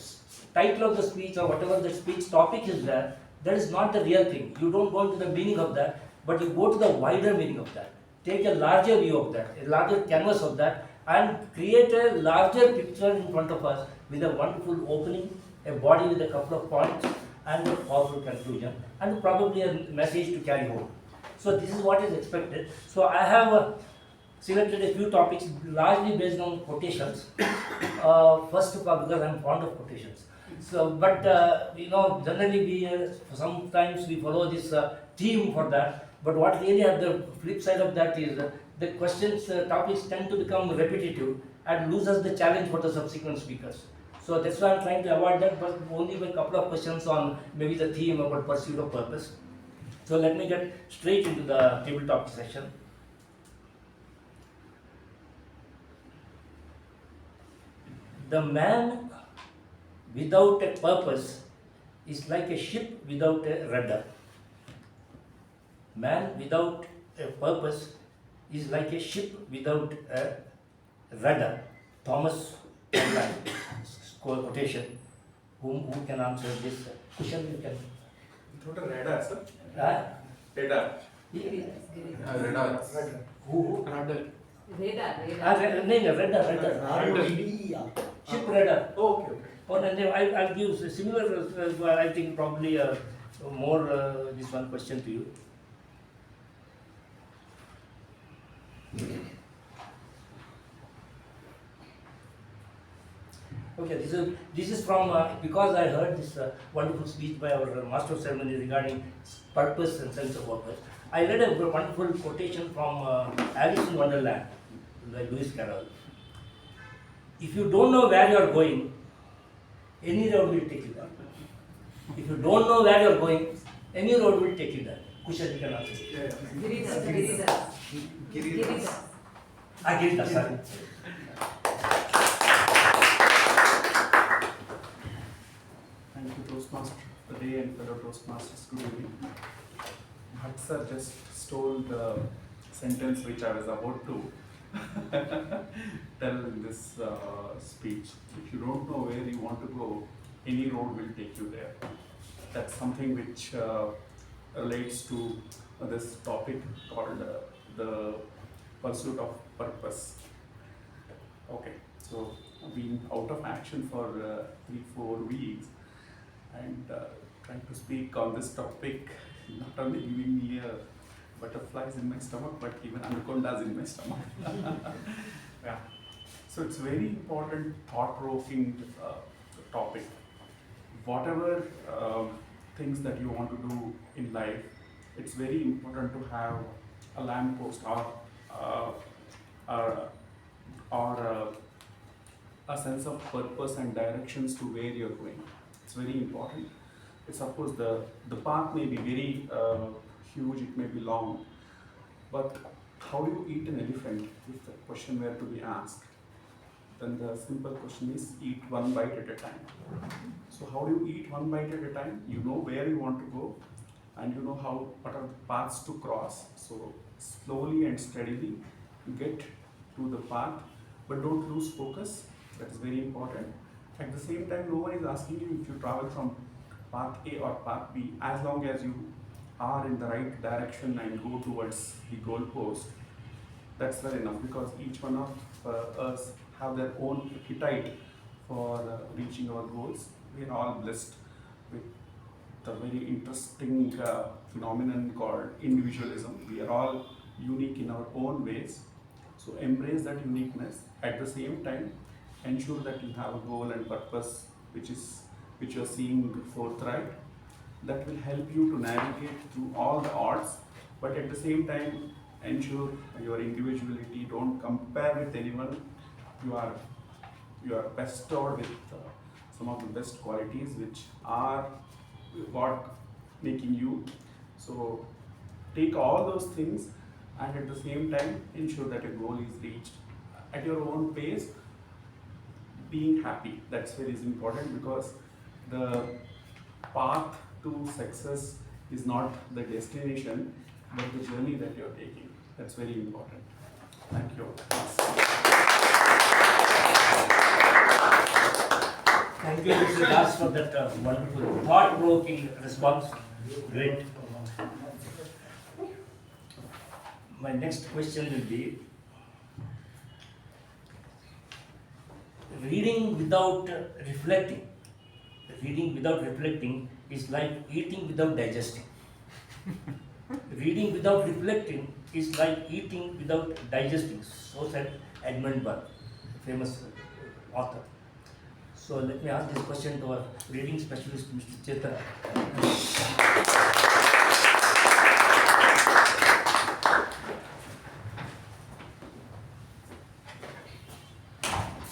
title of the speech or whatever the speech topic is there, that is not the real thing. You don't go into the meaning of that, but you go to the wider meaning of that. take a larger view of that, a larger canvas of that, and create a larger picture in front of us with a wonderful opening, a body with a couple of points, and a powerful conclusion, and probably a message to carry home. So this is what is expected. So I have selected a few topics largely based on quotations. First of all, because I'm fond of quotations. So, but generally sometimes we follow this theme for that. But what really have the flip side of that is the questions, topics tend to become repetitive and loses the challenge for the subsequent speakers. So that's why I'm trying to avoid that, but only with a couple of questions on maybe the theme about pursuit of purpose. So let me get straight into the tabletop session. The man without a purpose is like a ship without a rudder. Man without a purpose is like a ship without a rudder. Thomas Online quotation. Who can answer this question? You can. Without a radar, sir. Radar. Radar. Who? Radar. Radar. Ship radar. Oh, okay. Oh, and I'll give a similar, I think probably more this one question to you. Okay, this is from, because I heard this wonderful speech by our Master of Ceremonies regarding purpose and sense of purpose. I read a wonderful quotation from Alice in Wonderland by Lewis Carroll. If you don't know where you are going, any road will take you there. If you don't know where you are going, any road will take you there. Kushan, you can answer. Giridas. Giridas, sorry. Thank you, Toastmaster today and fellow Toastmasters. Good evening. Bhat sir just stole the sentence which I was about to tell in this speech. If you don't know where you want to go, any road will take you there. That's something which relates to this topic called the pursuit of purpose. Okay, so I've been out of action for 3-4 weeks and trying to speak on this topic, not only giving me butterflies in my stomach, but even anacondas in my stomach. Yeah. So it's very important, thought-provoking topic. Whatever things that you want to do in life, it's very important to have a lamppost or a sense of purpose and directions to where you're going. It's very important. It's of course the path may be very huge, it may be long, but how do you eat an elephant if the question were to be asked? Then the simple question is eat one bite at a time. So how do you eat one bite at a time? You know where you want to go and you know what are the paths to cross. So slowly and steadily get to the path, but don't lose focus. That is very important. At the same time, no one is asking you if you travel from path A or path B, as long as you are in the right direction and go towards the goal post, that's well enough, because each one of us have their own appetite for reaching our goals. We are all blessed with the very interesting phenomenon called individualism. We are all unique in our own ways. So embrace that uniqueness. At the same time, ensure that you have a goal and purpose which you are seeing forthright. That will help you to navigate through all the odds, but at the same time ensure your individuality. Don't compare with anyone. You are bestowed with some of the best qualities which are God making you. So take all those things and at the same time ensure that a goal is reached at your own pace. Being happy, that's very important, because the path to success is not the destination but the journey that you're taking. That's very important. Thank you. Thank you, Mr. Das, for that wonderful, thought-provoking response. Great. my next question will be, reading without reflecting. Reading without reflecting is like eating without digesting. Reading without reflecting is like eating without digesting. So said Edmund Burke, famous author. So let me ask this question to our reading specialist, Mr. Chetan.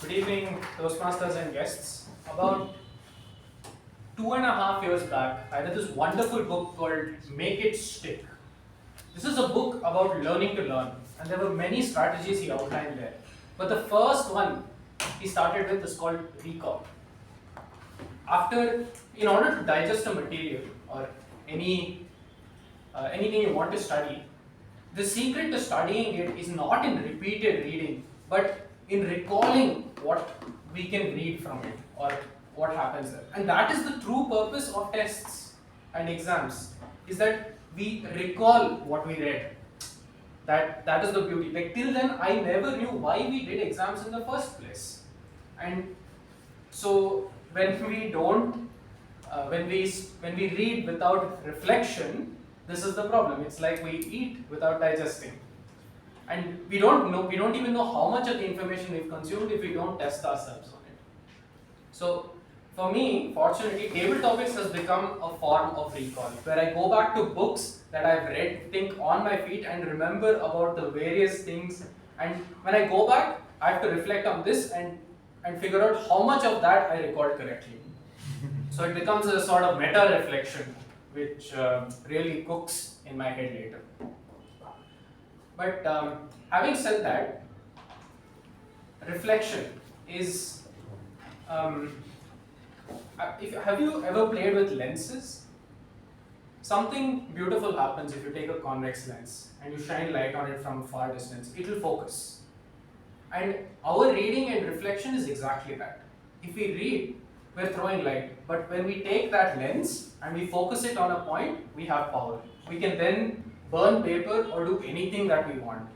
Good evening, Toastmasters and guests. About 2.5 years back, I read this wonderful book called Make It Stick. This is a book about learning to learn, and there were many strategies he outlined there. But the first one he started with is called recall. In order to digest a material or anything you want to study, the secret to studying it is not in repeated reading, but in recalling what we can read from it or what happens there. And that is the true purpose of tests and exams, is that we recall what we read. That is the beauty. Like till then, I never knew why we did exams in the first place. And so when we read without reflection, this is the problem. It's like we eat without digesting. And we don't even know how much of the information we've consumed if we don't test ourselves on it. So for me, fortunately, table topics has become a form of recall, where I go back to books that I've read, think on my feet and remember about the various things. And when I go back, I have to reflect on this and figure out how much of that I recalled correctly. So it becomes a sort of meta-reflection, which really cooks in my head later. But having said that, reflection is... have you ever played with lenses? Something beautiful happens if you take a convex lens and you shine light on it from a far distance. It will focus. And our reading and reflection is exactly that. If we read, we're throwing light. But when we take that lens and we focus it on a point, we have power. We can then burn paper or do anything that we want.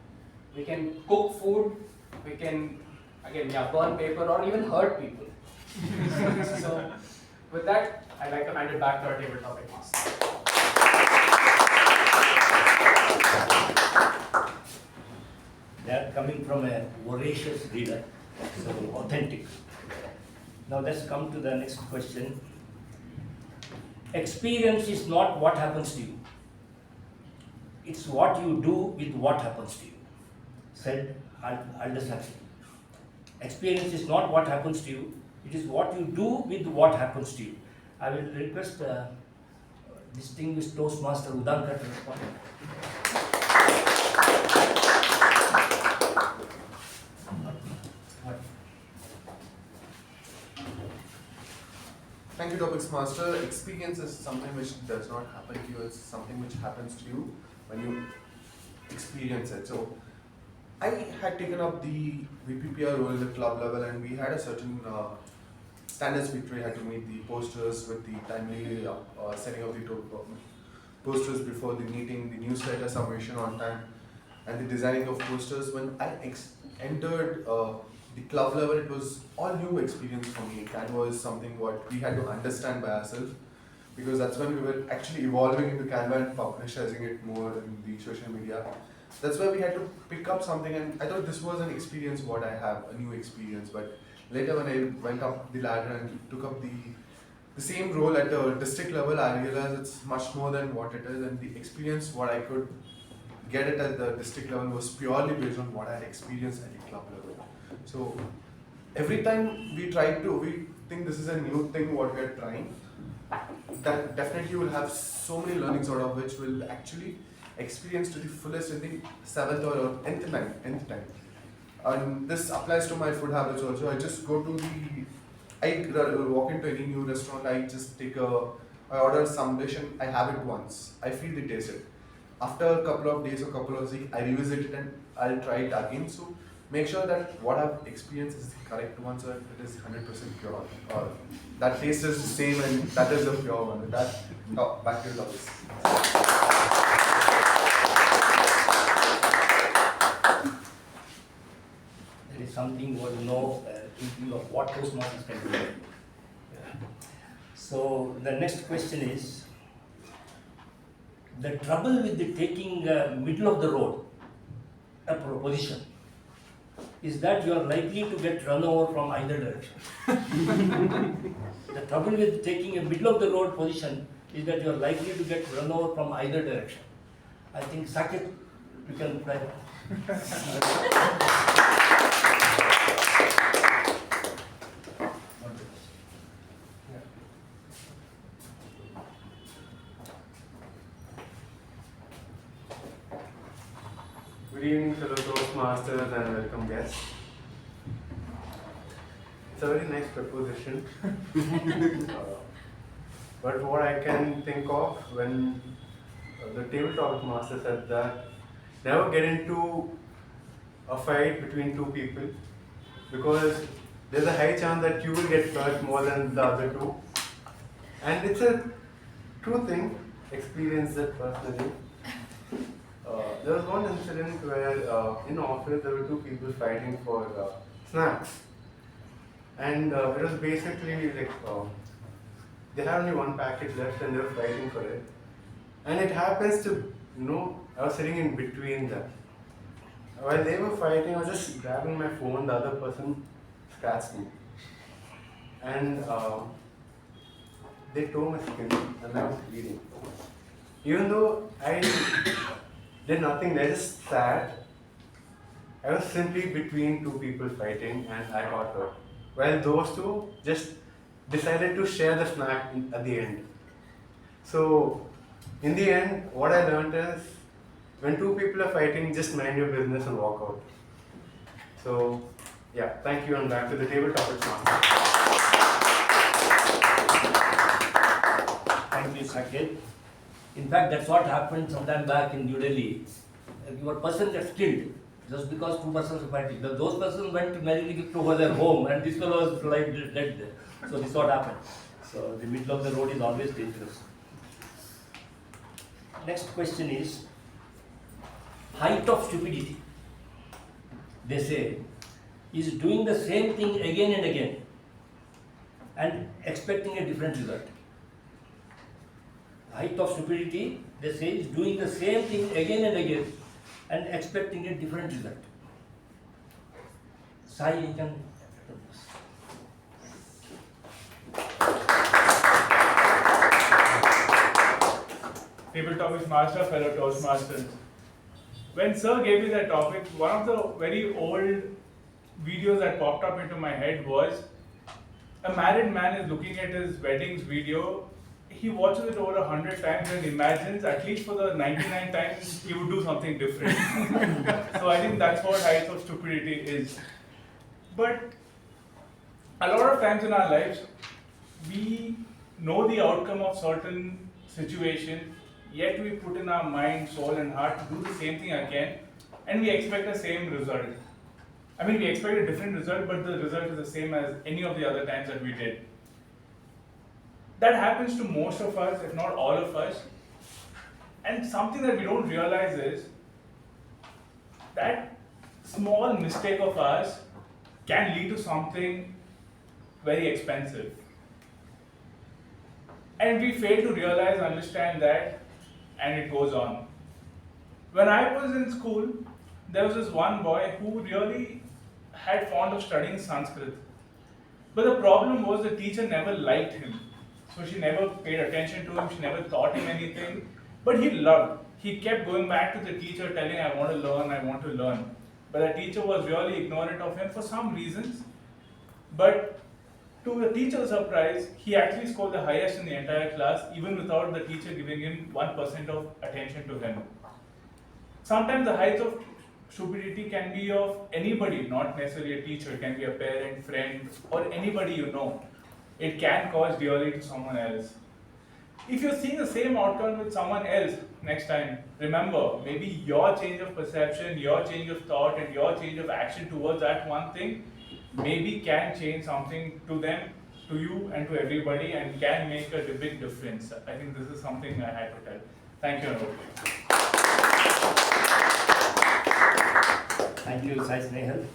We can cook food, we can, again, burn paper or even hurt people. So, with that, I'd like to hand it back to our table topic master. They are coming from a voracious reader, so authentic. Now let's come to the next question. Experience is not what happens to you. It's what you do with what happens to you, said Aldous Huxley. Experience is not what happens to you, it is what you do with what happens to you. I will request distinguished Toastmaster Udanka to respond. Thank you, Topics Master. Experience is something which does not happen to you, it's something which happens to you when you experience it. So, I had taken up the VPPR role at the club level, and we had a certain standards which we had to meet the posters with the timely setting of the posters before the meeting, the newsletter submission on time, and the designing of posters. When I entered the club level, it was all new experience for me. Canva was something what we had to understand by ourselves, because that's when we were actually evolving into Canva and publicizing it more in the social media. That's why we had to pick up something, and I thought this was an experience what I have, a new experience. But later when I went up the ladder and took up the same role at the district level, I realized it's much more than what it is, and the experience what I could get it at the district level was purely based on what I had experienced at the club level. So every time we think this is a new thing what we are trying, that definitely will have so many learnings out of which will actually experience to the fullest in the 7th or nth time. And this applies to my food habits also. I just go to I walk into any new restaurant, I order some dish and I have it once. I feel the taste it. After a couple of days or couple of weeks, I revisit it and I'll try it again. So make sure that what I've experienced is the correct one, so that it is 100% pure. Or that taste is the same and that is the pure one. With that, back to the topics. something was thinking of what Toastmasters can do. So the next question is, the trouble with the taking middle of the road a proposition is that you are likely to get run over from either direction. The trouble with taking a middle of the road position is that you are likely to get run over from either direction. I think Saketh, you can reply. Good evening, fellow Toastmasters and welcome guests. It's a very nice proposition. But what I can think of when the tabletop master said that never get into a fight between two people because there's a high chance that you will get hurt more than the other two. And it's a true thing, experienced it personally. There was one incident where in office there were two people fighting for snacks. And it was basically like they had only one packet left and they were fighting for it. And it happens to, I was sitting in between them. While they were fighting, I was just grabbing my phone, the other person scratched me. And they tore my skin and I was bleeding. Even though I did nothing, I just sat. I was simply between two people fighting and I got hurt. While those two just decided to share the snack at the end. So, in the end, what I learned is, when two people are fighting, just mind your business and walk out. So, yeah, thank you and back to the table topics now. Thank you, Saketh. In fact, that's what happened sometime back in New Delhi. Your person gets killed just because two persons are fighting. Those persons went to Malegiri to their home and this fellow was like dead there. So this is what happened. So the middle of the road is always dangerous. Next question is, height of stupidity, they say, is doing the same thing again and again and expecting a different result. Height of stupidity, they say, is doing the same thing again and again and expecting a different result. Sai, you can. Table topics master, fellow Toastmasters. When Sir gave me that topic, one of the very old videos that popped up into my head was a married man is looking at his weddings video. He watches it over 100 times and imagines at least for the 99 times he would do something different. So I think that's what height of stupidity is. But a lot of times in our lives, we know the outcome of certain situation, yet we put in our mind, soul and heart to do the same thing again and we expect the same result. I mean, we expect a different result, but the result is the same as any of the other times that we did. That happens to most of us, if not all of us. And something that we don't realize is that small mistake of ours can lead to something very expensive. And we fail to realize, understand that, and it goes on. When I was in school, there was this one boy who really had fond of studying Sanskrit. But the problem was the teacher never liked him. So she never paid attention to him, she never taught him anything. But he loved. He kept going back to the teacher telling, I want to learn, I want to learn. But the teacher was really ignorant of him for some reasons. But to the teacher's surprise, he actually scored the highest in the entire class, even without the teacher giving him 1% of attention to him. Sometimes the height of stupidity can be of anybody, not necessarily a teacher. It can be a parent, friend, or anybody you know. It can cause dearly to someone else. If you're seeing the same outcome with someone else next time, remember, maybe your change of perception, your change of thought, and your change of action towards that one thing maybe can change something to them, to you, and to everybody, and can make a big difference. I think this is something I had to tell. Thank you, Anup. Thank you, Sai Snehal.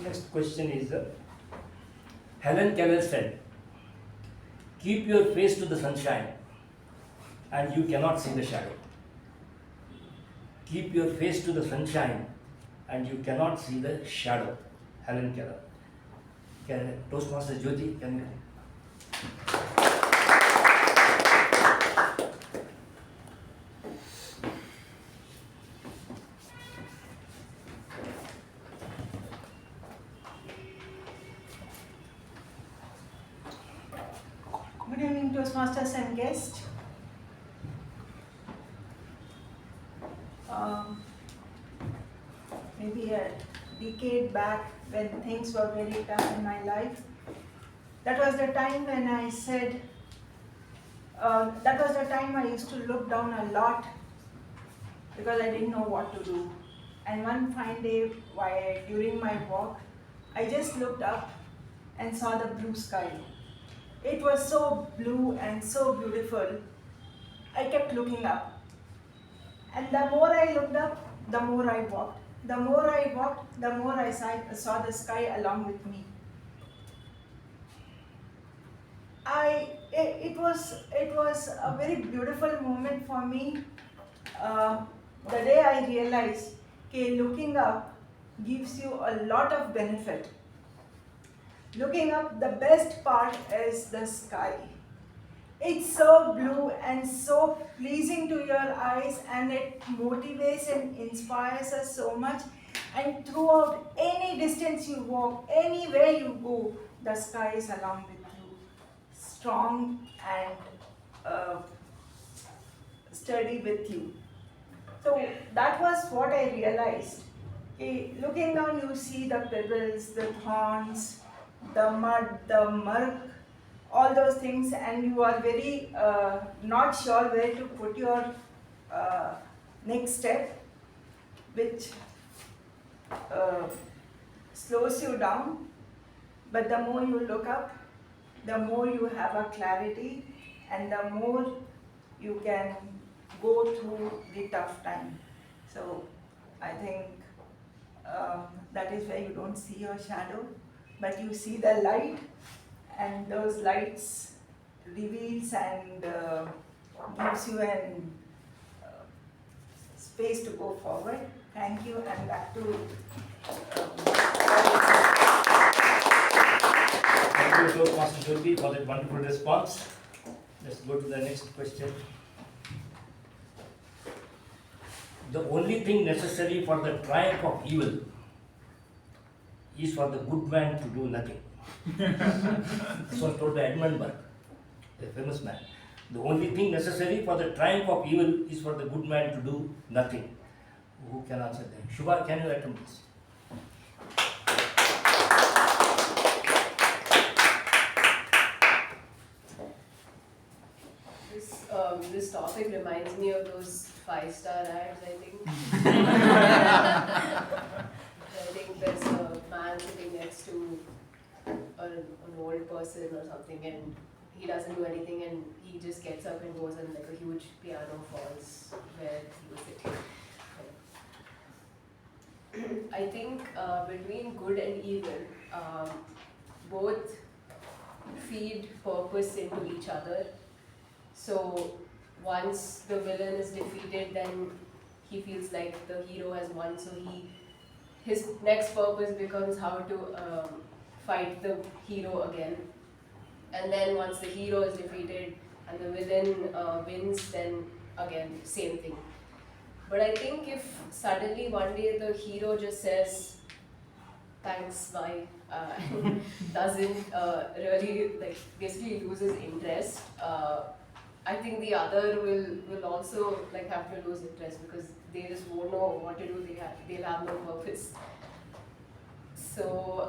Next question is Helen Keller said, keep your face to the sunshine and you cannot see the shadow. Keep your face to the sunshine and you cannot see the shadow. Helen Keller. Toastmasters Jyothi, can you? Good evening, Toastmasters and guests. Maybe a decade back when things were very tough in my life, that was the time when I said, that was the time I used to look down a lot because I didn't know what to do. And one fine day, during my walk, I just looked up and saw the blue sky. It was so blue and so beautiful. I kept looking up. And the more I looked up, the more I walked. The more I walked, the more I saw the sky along with me. It was a very beautiful moment for me. The day I realized that looking up gives you a lot of benefit. Looking up, the best part is the sky. It's so blue and so pleasing to your eyes, and it motivates and inspires us so much. And throughout any distance you walk, anywhere you go, the sky is along with you, strong and sturdy with you. So that was what I realized. Looking down, you see the pebbles, the thorns, the mud, the murk, all those things, and you are very not sure where to put your next step, which slows you down. But the more you look up, the more you have a clarity, and the more you can go through the tough time. So I think that is where you don't see your shadow, but you see the light, and those lights reveals and gives you an space to go forward. Thank you, and back to Thank you, Toastmaster Jyothi, for that wonderful response. Let's go to the next question. The only thing necessary for the triumph of evil is for the good man to do nothing. This was told by Edmund Burke, a famous man. The only thing necessary for the triumph of evil is for the good man to do nothing. Who can answer that? Shuba, can you attempt this? This topic reminds me of those 5-star ads, I think. I think there's a man sitting next to an old person or something, and he doesn't do anything, and he just gets up and goes, and like a huge piano falls where he was sitting. I think between good and evil, both feed purpose into each other. So once the villain is defeated, then he feels like the hero has won, so his next purpose becomes how to fight the hero again. And then once the hero is defeated and the villain wins, then again, same thing. But I think if suddenly one day the hero just says, thanks, bye, doesn't really, like, basically loses interest, I think the other will also like have to lose interest, because they just won't know what to do, they'll have no purpose. So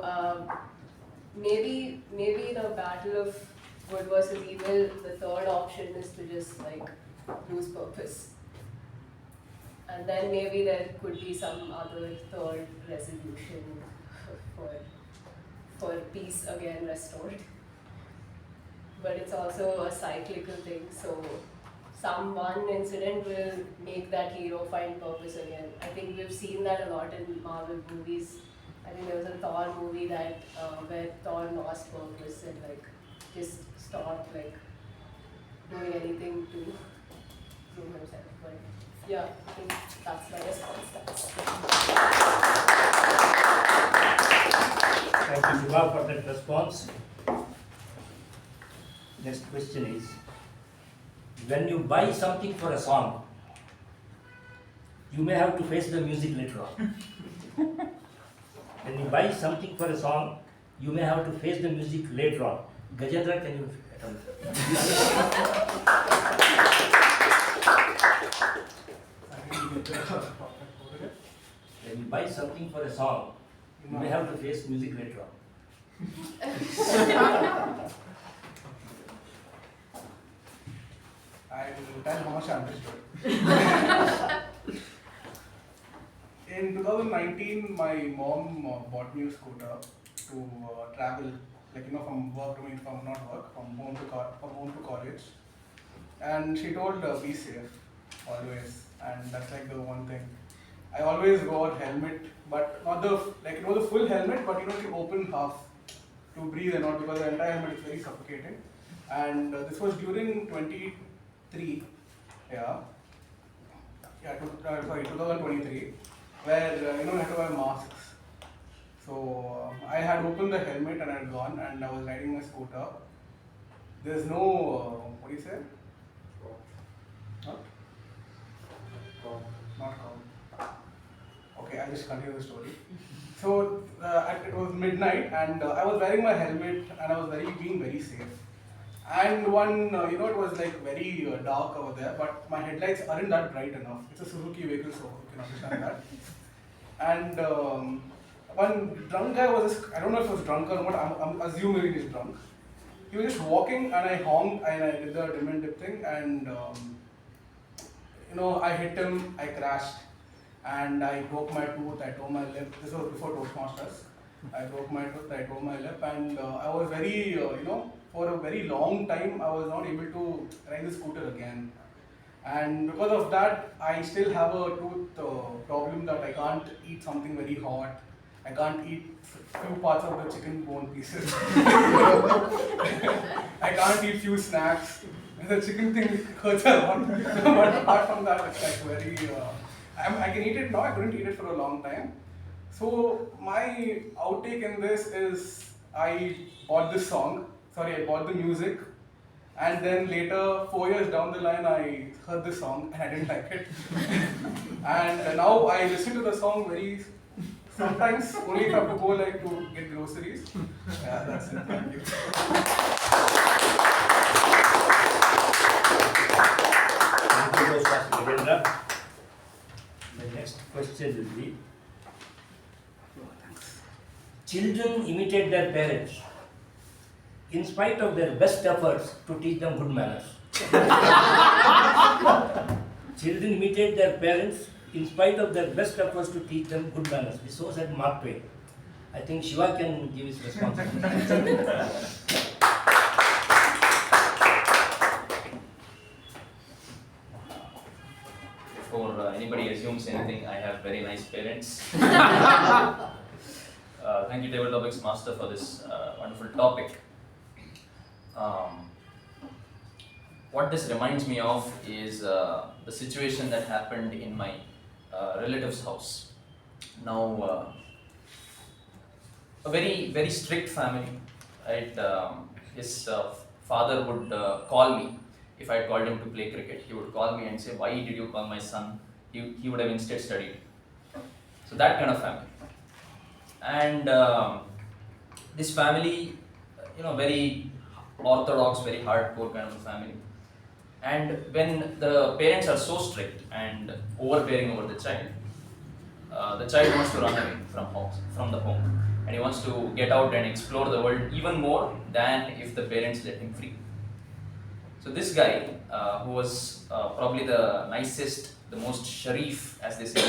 maybe in a battle of good versus evil, the third option is to just like lose purpose. And then maybe there could be some other third resolution for peace again restored. But it's also a cyclical thing, so one incident will make that hero find purpose again. I think we've seen that a lot in Marvel movies. I think there was a Thor movie that where Thor lost purpose and like just stopped like doing anything to prove himself. But yeah, I think that's my response. Thank you, Shuba, for that response. Next question is, when you buy something for a song, you may have to face the music later on. When you buy something for a song, you may have to face the music later on. Gajendra, can you when you buy something for a song, you may have to face music later on. I will tell how much I understood. In 2019, my mom bought me a scooter to travel, from work, from home to college. And she told, be safe, always. And that's like the one thing. I always wore helmet, but not the, it was a full helmet, but the open half to breathe and not, because the entire helmet is very suffocating. And this was during 2023, 2023, where I had to wear masks. So I had opened the helmet and I had gone, and I was riding my scooter. There's no what do you say? Not? Not cow. Okay, I'll just continue the story. So it was midnight, and I was wearing my helmet, and I was being very safe. And one, it was like very dark over there, but my headlights aren't that bright enough. It's a Suzuki vehicle, so you can understand that. And one drunk guy was just, I don't know if he was drunk or not, I'm assuming he was drunk. He was just walking, and I honked, and I did the dim and dip thing, and I hit him, I crashed, and I broke my tooth, I tore my lip. This was before Toastmasters. I broke my tooth, I tore my lip, and I was very, for a very long time, I was not able to ride the scooter again. And because of that, I still have a tooth problem that I can't eat something very hot. I can't eat few parts of the chicken bone pieces. I can't eat few snacks. The chicken thing hurts a lot. But apart from that, it's like very... I can eat it now, I couldn't eat it for a long time. So my outtake in this is, I bought this song, I bought the music, and then later, 4 years down the line, I heard this song and I didn't like it. And now I listen to the song sometimes, only if I have to go to get groceries. Yeah, that's it, thank you. Thank you, Gajendra. The next question will be, children imitate their parents in spite of their best efforts to teach them good manners. Children imitate their parents in spite of their best efforts to teach them good manners. This was said Mark Twain. I think Shiva can give his response. Before anybody assumes anything, I have very nice parents. Thank you, Table Topics Master, for this wonderful topic. What this reminds me of is the situation that happened in my relative's house. Now, a very, very strict family, right? His father would call me. If I had called him to play cricket, he would call me and say, "Why did you call my son?" He would have instead studied. So that kind of family. And this family, very orthodox, very hardcore kind of a family. And when the parents are so strict and overbearing over the child wants to run away from the home, and he wants to get out and explore the world even more than if the parents let him free. So this guy, who was probably the nicest, the most sharif, as they say,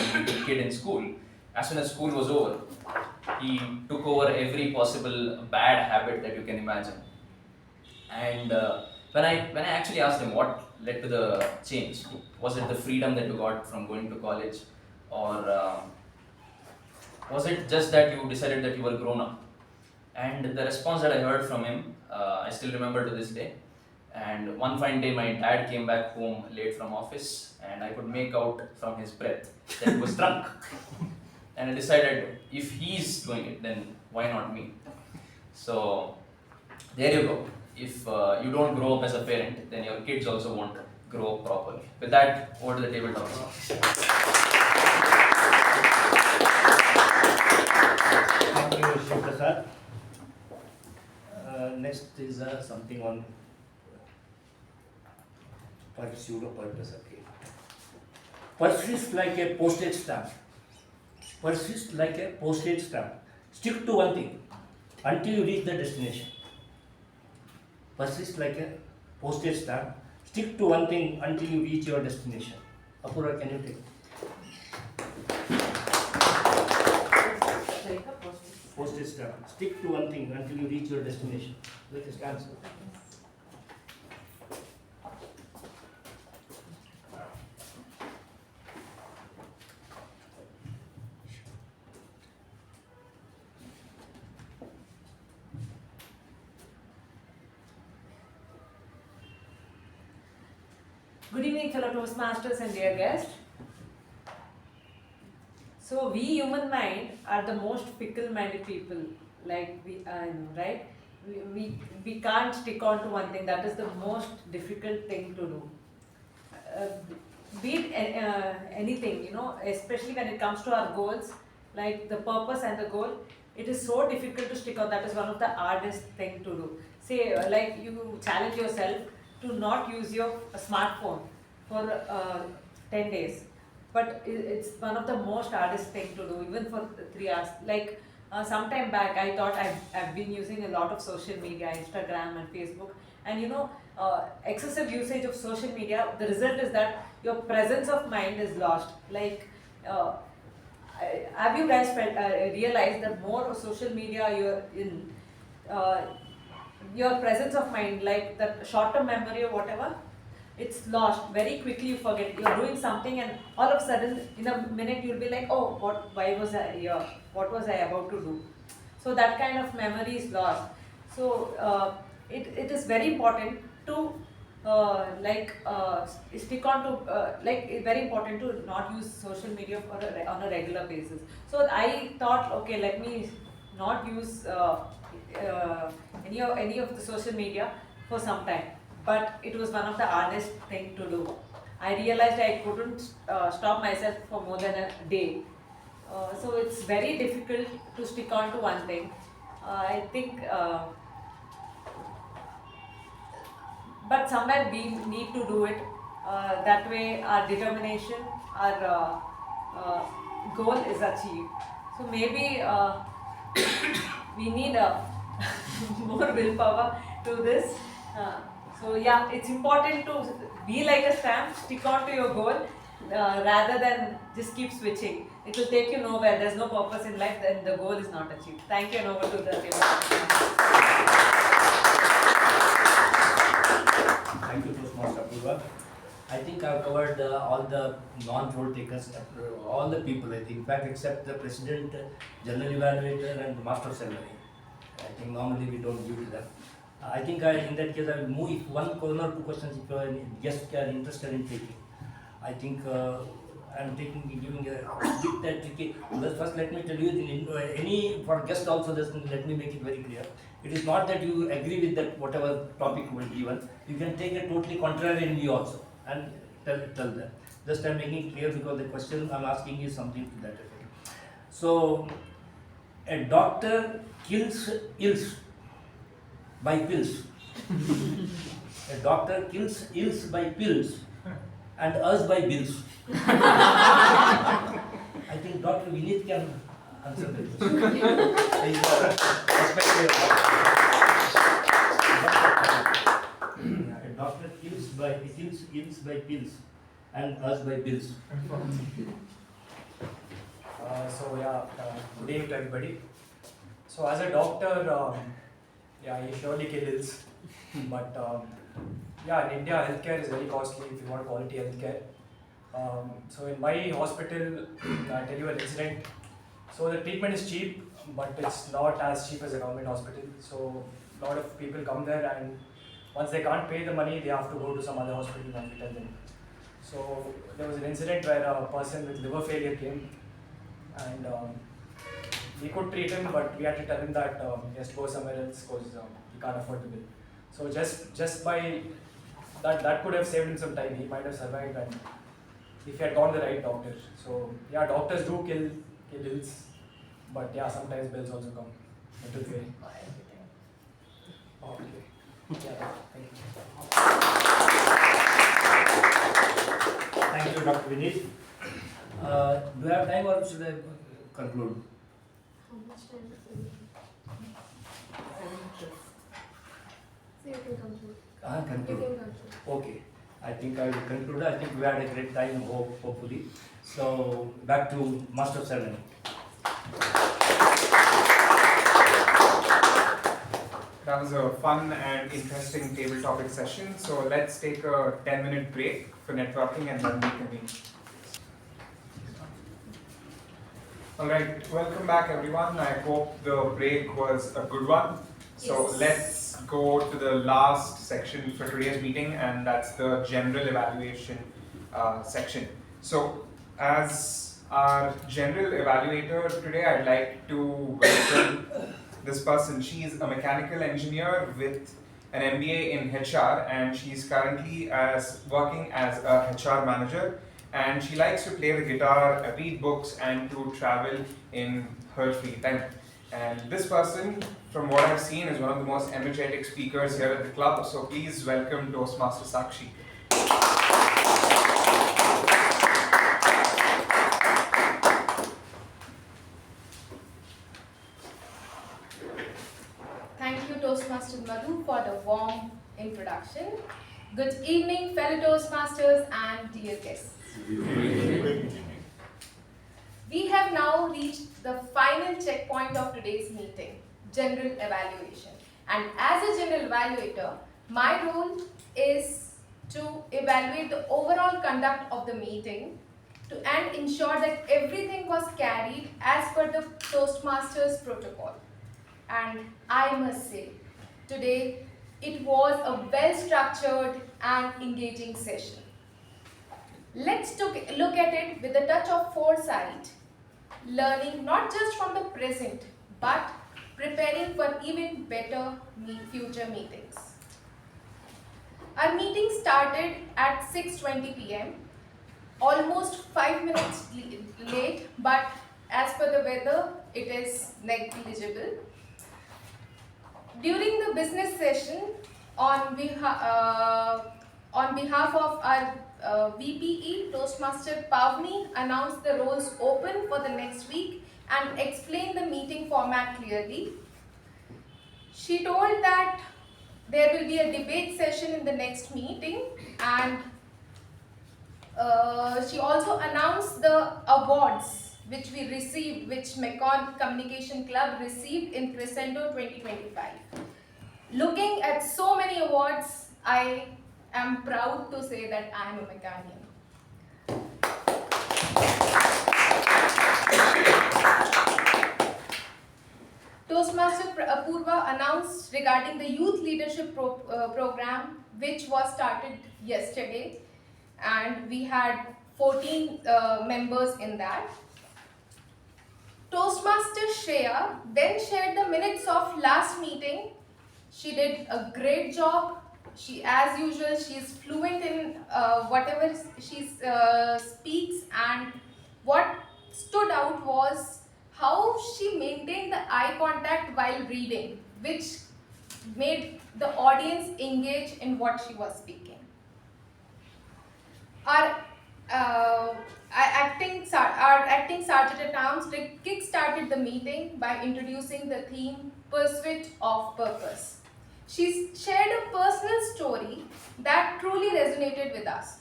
kid in school, as soon as school was over, he took over every possible bad habit that you can imagine. And when I actually asked him what led to the change, was it the freedom that you got from going to college, or was it just that you decided that you were grown up? And the response that I heard from him, I still remember to this day. And one fine day, my dad came back home late from office, and I could make out from his breath that he was drunk. And I decided, if he's doing it, then why not me? So there you go. If you don't grow up as a parent, then your kids also won't grow up properly. With that, over to the table talk. Thank you, Shivaprasad. Next is something on pursuit of purpose. Okay. Persist like a postage stamp. Persist like a postage stamp. Stick to one thing until you reach the destination. Persist like a postage stamp. Stick to one thing until you reach your destination. Apoorva, can you take it? Postage stamp. Stick to one thing until you reach your destination. Like a stamp. Good evening, fellow Toastmasters and dear guests. So we human mind are the most fickle-minded people. Like we are, right? We can't stick on to one thing. That is the most difficult thing to do. Be it anything, especially when it comes to our goals, like the purpose and the goal, it is so difficult to stick on. That is one of the hardest thing to do. Say, like you challenge yourself to not use your smartphone for 10 days. But it's one of the most hardest thing to do, even for 3 hours. Like some time back, I thought I've been using a lot of social media, Instagram and Facebook. And excessive usage of social media, the result is that your presence of mind is lost. Like, have you guys realized that more social media you're in, your presence of mind, like that short-term memory or whatever, it's lost very quickly. You forget you're doing something, and all of a sudden, in a minute, you'll be like, "Oh, why was I here? What was I about to do?" So that kind of memory is lost. So it is very important to stick on to it's very important to not use social media on a regular basis. So I thought, okay, let me not use any of the social media for some time. But it was one of the hardest thing to do. I realized I couldn't stop myself for more than a day. So it's very difficult to stick on to one thing. I think, but somewhere we need to do it. That way our determination, our goal is achieved. So maybe we need more willpower to this. So yeah, it's important to be like a stamp, stick on to your goal rather than just keep switching. It will take you nowhere. There's no purpose in life, then the goal is not achieved. Thank you, and over to the table. Thank you, Toastmaster Apoorva. I think I've covered all the non-role takers, all the people, I think, in fact, except the President, General Evaluator, and the Master of Ceremony. I think normally we don't give to them. I think in that case I will move if one or two questions if your guests are interested in taking. I think I'm giving a bit tricky. First let me tell you, for guests also, let me make it very clear. It is not that you agree with that whatever topic will be given. You can take a totally contrarian view also and tell them. Just I'm making it clear because the question I'm asking is something to that effect. So, a doctor kills ills by pills. A doctor kills ills by pills and us by bills. I think Dr. Vineeth can answer that question. A doctor kills ills by pills and us by bills. Good evening to everybody. So as a doctor, you surely kill ills, but in India healthcare is very costly if you want quality healthcare. So in my hospital, I'll tell you an incident. So the treatment is cheap, but it's not as cheap as a government hospital. So a lot of people come there, and once they can't pay the money, they have to go to some other hospital and we tell them. So there was an incident where a person with liver failure came, and we could treat him, but we had to tell him that he has to go somewhere else because he can't afford the bill. So just by that could have saved him some time. He might have survived, and if he had gone to the right doctor. So yeah, doctors do kill bills, but yeah, sometimes bills also come into the way. Okay. Yeah, thank you. Thank you, Dr. Vineeth. Do you have time or should I conclude? How much time is it? So you can conclude. Conclude. You can conclude. Okay. I think I will conclude. I think we had a great time, hopefully. So, back to Master of Ceremony. That was a fun and interesting table topic session. So let's take a 10-minute break for networking and then we convene. Alright, welcome back everyone. I hope the break was a good one. So Yes. let's go to the last section for today's meeting, and that's the general evaluation section. So as our general evaluator today, I'd like to welcome this person. She's a mechanical engineer with an MBA in HR, and she's currently working as a HR manager, and she likes to play the guitar, read books, and to travel in her free time. And this person, from what I've seen, is one of the most energetic speakers here at the club, so please welcome Toastmaster Sakshi. Thank you, Toastmaster Madhu, for the warm introduction. Good evening, fellow Toastmasters and dear guests. We have now reached the final checkpoint of today's meeting, general evaluation. And as a general evaluator, my role is to evaluate the overall conduct of the meeting and ensure that everything was carried as per the Toastmasters protocol. And I must say, today it was a well-structured and engaging session. Let's look at it with a touch of foresight, learning not just from the present, but preparing for even better future meetings. Our meeting started at 6:20 p.m., almost 5 minutes late, but as per the weather, it is negligible. During the business session, on behalf of our VPE, Toastmaster Pavani announced the roles open for the next week and explained the meeting format clearly. She told that there will be a debate session in the next meeting, and she also announced the awards which we received, which Mekon Communication Club received in Crescendo 2025. Looking at so many awards, I am proud to say that I am a Mechanian. Toastmaster Apoorva announced regarding the youth leadership program, which was started yesterday, and we had 14 members in that. Toastmaster Shreya then shared the minutes of last meeting. She did a great job. She, as usual, she is fluent in whatever she speaks, and what stood out was how she maintained the eye contact while reading, which made the audience engage in what she was speaking. Our acting Sergeant at Arms kick-started the meeting by introducing the theme Pursuit of Purpose. She shared a personal story that truly resonated with us.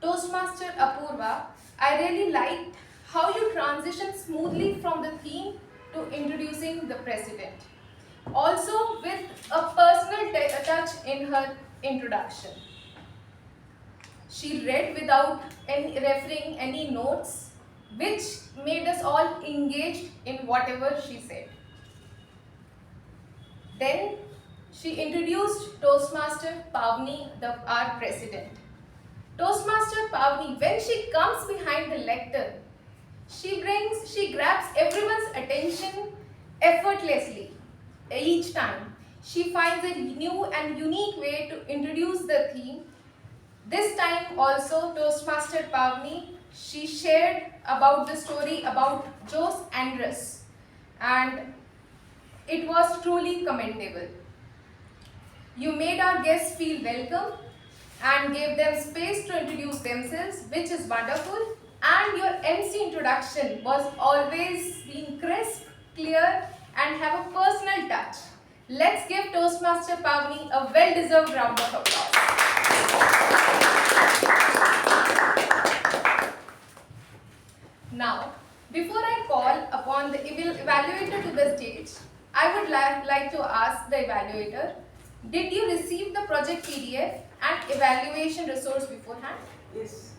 Toastmaster Apoorva, I really liked how you transitioned smoothly from the theme to introducing the president. Also with a personal touch in her introduction. She read without referring any notes, which made us all engaged in whatever she said. Then she introduced Toastmaster Pavani, our president. Toastmaster Pavani, when she comes behind the lectern, she grabs everyone's attention effortlessly each time. She finds a new and unique way to introduce the theme. This time also Toastmaster Pavani, she shared about the story about Jos Andrus, and it was truly commendable. You made our guests feel welcome and gave them space to introduce themselves, which is wonderful. And your MC introduction was always being crisp, clear, and have a personal touch. Let's give Toastmaster Pavani a well-deserved round of applause. Now, before I call upon the evaluator to the stage, I would like to ask the evaluator, did you receive the project PDF and evaluation resource beforehand? Yes.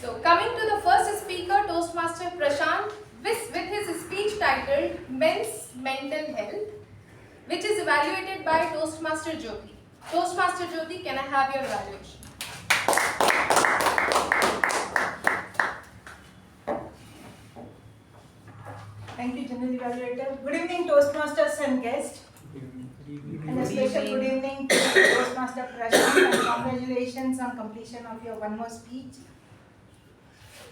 So, coming to the first speaker, Toastmaster Prashant, with his speech titled Men's Mental Health, which is evaluated by Toastmaster Jyothi. Toastmaster Jyothi, can I have your evaluation? Thank you, General Evaluator. Good evening, Toastmasters and guests. And a special good evening to Toastmaster Prashant, and congratulations on completion of your one more speech.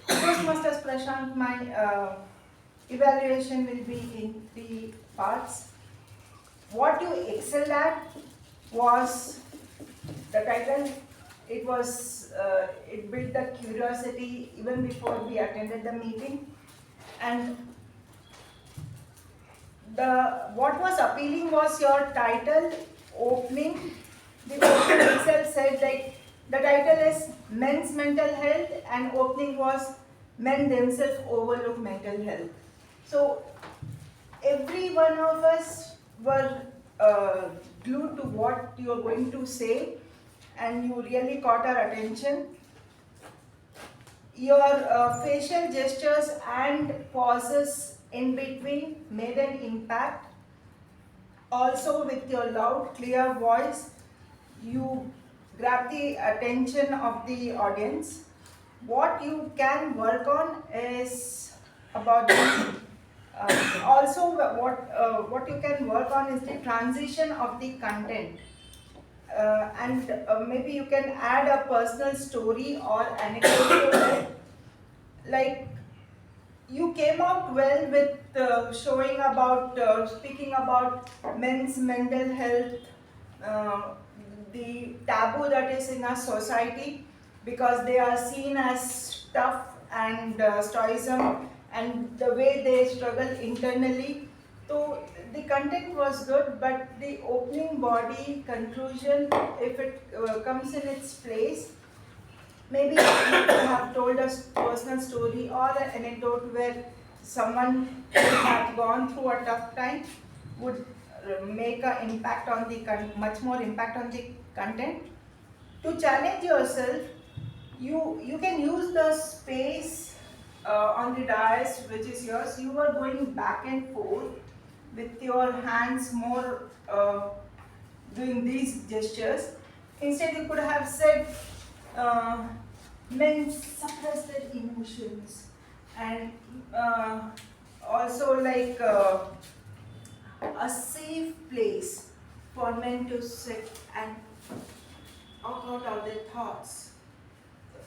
Toastmasters Prashant, my evaluation will be in 3 parts. What you excelled at was the title. It built the curiosity even before we attended the meeting, and what was appealing was your title opening. The opening itself said like the title is Men's Mental Health, and opening was Men Themselves Overlook Mental Health. So every one of us were glued to what you are going to say, and you really caught our attention. Your facial gestures and pauses in between made an impact. Also, with your loud, clear voice, you grabbed the attention of the audience. What you can work on is about the also what you can work on is the transition of the content, and maybe you can add a personal story or anecdote to it. Like, you came out well with showing about, speaking about men's mental health, the taboo that is in our society, because they are seen as tough and stoicism, and the way they struggle internally. So the content was good, but the opening body conclusion, if it comes in its place, maybe you have told us personal story or an anecdote where someone who had gone through a tough time would make an impact on the much more impact on the content. To challenge yourself, you can use the space on the dais, which is yours. You are going back and forth with your hands more doing these gestures. Instead, you could have said, men suppress their emotions, and also like a safe place for men to sit and talk out their thoughts.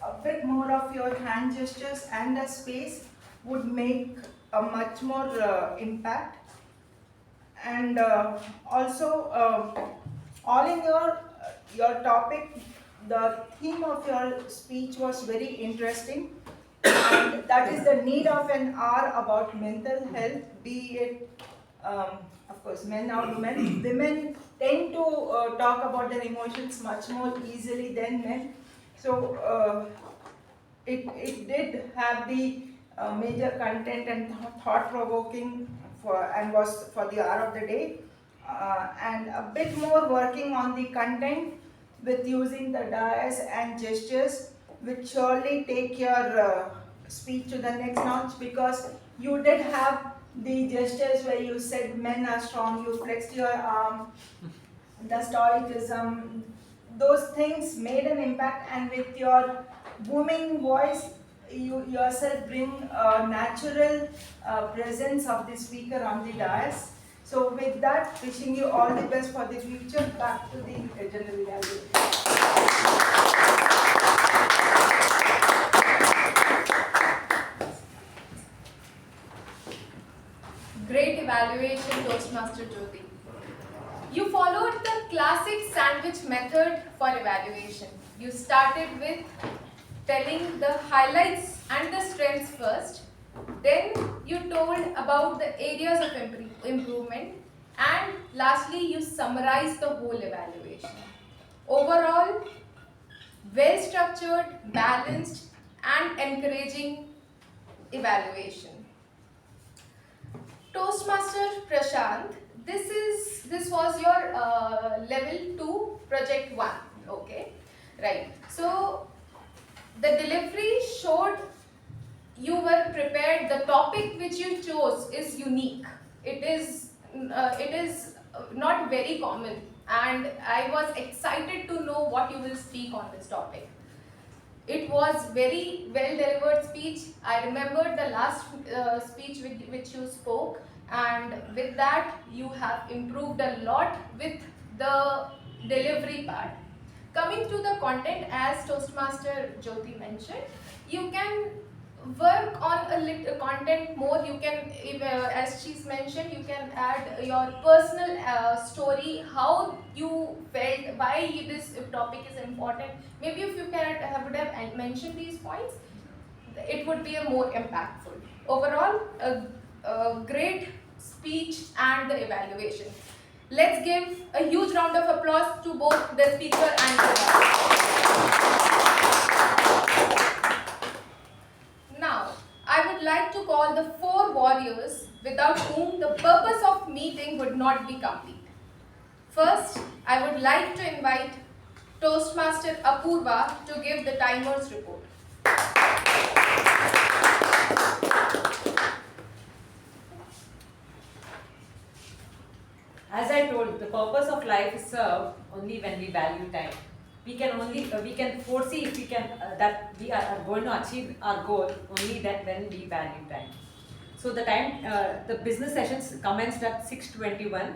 A bit more of your hand gestures and the space would make a much more impact. And also, all in your topic, the theme of your speech was very interesting, and that is the need of an hour about mental health, be it, of course, men or women. Women tend to talk about their emotions much more easily than men. So it did have the major content and thought-provoking and was for the hour of the day, and a bit more working on the content with using the dais and gestures, which surely take your speech to the next notch, because you did have the gestures where you said men are strong, you flexed your arm, the stoicism, those things made an impact, and with your booming voice, you yourself bring a natural presence of the speaker on the dais. So with that, wishing you all the best for the future. Back to the general evaluation. Great evaluation, Toastmaster Jyothi. You followed the classic sandwich method for evaluation. You started with telling the highlights and the strengths first. Then you told about the areas of improvement. And lastly, you summarized the whole evaluation. Overall, well structured, balanced, and encouraging evaluation. Toastmaster Prashant, this was your level 2 project 1, okay, right. So the delivery showed you were prepared. The topic which you chose is unique. It is not very common, and I was excited to know what you will speak on this topic. It was very well delivered speech. I remembered the last speech which you spoke, and with that you have improved a lot with the delivery part. Coming to the content, as Toastmaster Jyothi mentioned, you can work on a little content more. You can, as she's mentioned, you can add your personal story, how you felt, why this topic is important. Maybe if you would have mentioned these points, it would be a more impactful. Overall, a great speech and the evaluation. Let's give a huge round of applause to both the speaker and the Now, I would like to call the 4 warriors without whom the purpose of meeting would not be complete. First, I would like to invite Toastmaster Apoorva to give the timers report. As I told, the purpose of life is served only when we value time. We can foresee if we can that we are going to achieve our goal only then when we value time. So the time, the business sessions commenced at 6:21.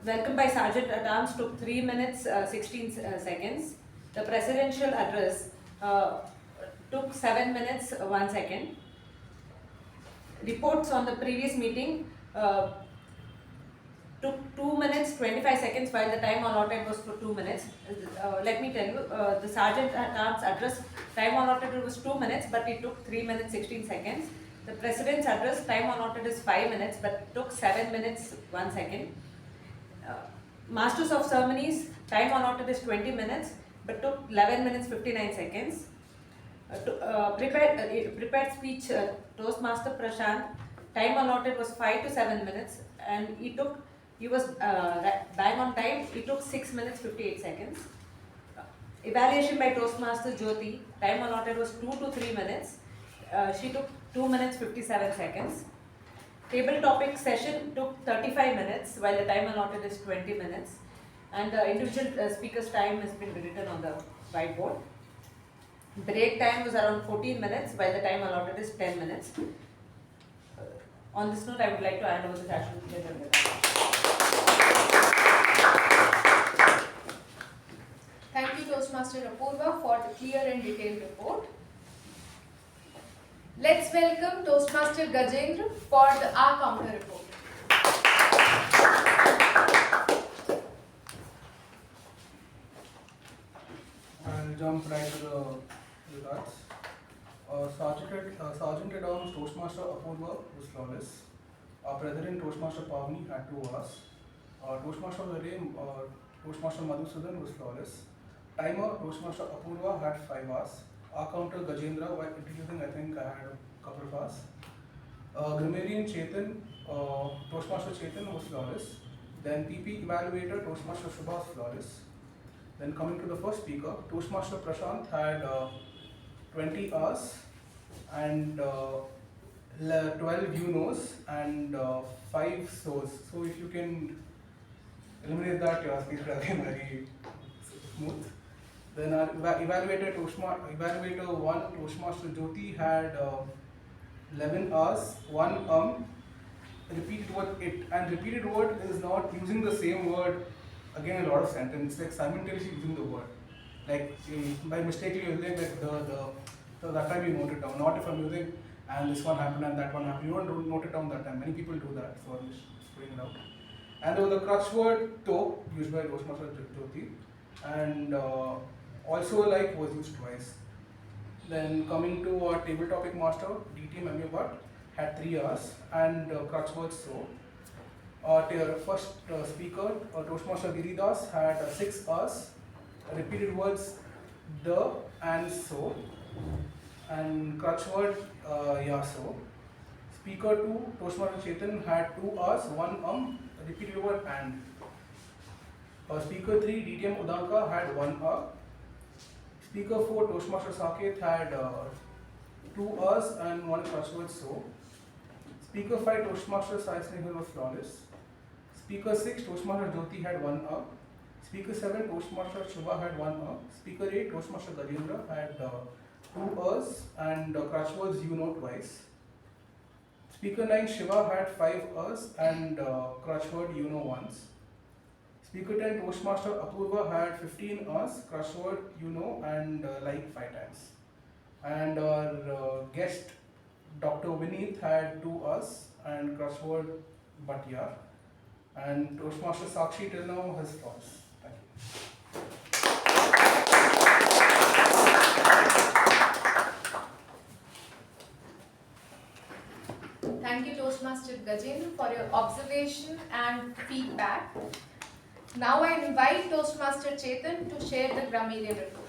Welcome by Sergeant at Arms took 3 minutes 16 seconds. The presidential address took 7 minutes 1 second. Reports on the previous meeting took 2 minutes 25 seconds, while the time allotted was for 2 minutes. Let me tell you, the Sergeant at Arms address time allotted was 2 minutes, but it took 3 minutes 16 seconds. The President's address time allotted is 5 minutes, but it took 7 minutes 1 second. Masters of Ceremonies time allotted is 20 minutes, but took 11 minutes 59 seconds. Prepared speech Toastmaster Prashant time allotted was 5 to 7 minutes, and he was bang on time. He took 6 minutes 58 seconds. Evaluation by Toastmaster Jyothi, time allotted was 2 to 3 minutes. She took 2 minutes 57 seconds. Table topic session took 35 minutes, while the time allotted is 20 minutes. And the individual speaker's time has been written on the whiteboard. Break time was around 14 minutes, while the time allotted is 10 minutes. On this note, I would like to hand over the session to Gajendra. Thank you, Toastmaster Apoorva, for the clear and detailed report. Let's welcome Toastmaster Gajendra for the counter report. I'll jump right to the results. Sergeant at Arms Toastmaster Apoorva was flawless. Our President Toastmaster Pavani had 2 hours. Toastmaster of the day, Toastmaster Madhusudan was flawless. Timer Toastmaster Apoorva had 5 hours. Our counter Gajendra, while introducing, I think I had a couple of hours. Grammarian Chetan, Toastmaster Chetan was flawless. Then PP Evaluator Toastmaster Shuba was flawless. Then coming to the first speaker, Toastmaster Prashant had 20 us, and 12 you knows, and 5 so's. So if you can eliminate that, your speech will be very smooth. Then our evaluator 1 Toastmaster Jyothi had 11 hours, 1 repeated word it, and repeated word is not using the same word again in a lot of sentences, like simultaneously using the word. Like by mistakenly using like the that time you note it down, not if I'm using and this one happened and that one happened, you don't note it down that time. Many people do that, so I'm just putting it out. And there was the crutch word to used by Toastmaster Jyothi, and also like was used twice. Then coming to our table topic master, DT Bhat had 3 hours, and crutch word so. First speaker, Toastmaster Giridas had 6 hours, repeated words the and so, and crutch word yeah so. Speaker 2, Toastmaster Chetan had 2 hours, 1 repeated word and. Speaker 3, DTM Udanka had 1 hour. Speaker 4, Toastmaster Saketh had 2 hours and 1 crutch word so. Speaker 5, Toastmaster Sai Snehal was flawless. Speaker 6, Toastmaster Jyothi had 1 hour. Speaker 7, Toastmaster Shuba had 1 hour. Speaker 8, Toastmaster Gajendra had 2 hours and crutch words you know twice. Speaker 9, Shiva had 5 hours and crutch word you know once. Speaker 10, Toastmaster Apoorva had 15 hours, crutch word you know and like 5 times. And our guest Dr. Vineeth had 2 hours and crutch word but yeah. And Toastmaster Sakshi till now has false. Thank you. Thank you, Toastmaster Gajendra, for your observation and feedback. Now I invite Toastmaster Chetan to share the Grammarian report.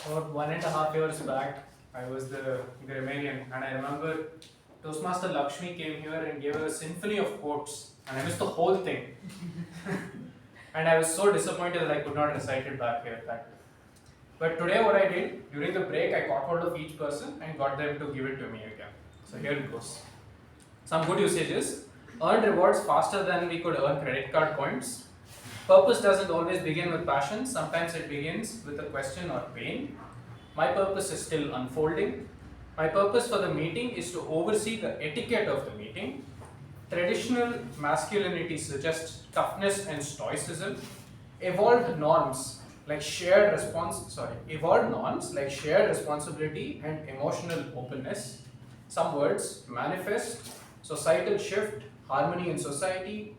About 1.5 years back, I was the Grammarian, and I remember Toastmaster Lakshmi came here and gave us a symphony of quotes, and I missed the whole thing. And I was so disappointed that I could not recite it back here. But today what I did, during the break, I caught hold of each person and got them to give it to me again. So here it goes. Some good usages. Earn rewards faster than we could earn credit card points. Purpose doesn't always begin with passion. Sometimes it begins with a question or pain. My purpose is still unfolding. My purpose for the meeting is to oversee the etiquette of the meeting. Traditional masculinity suggests toughness and stoicism. Evolved norms like shared responsibility and emotional openness. Some words: manifest, societal shift, harmony in society,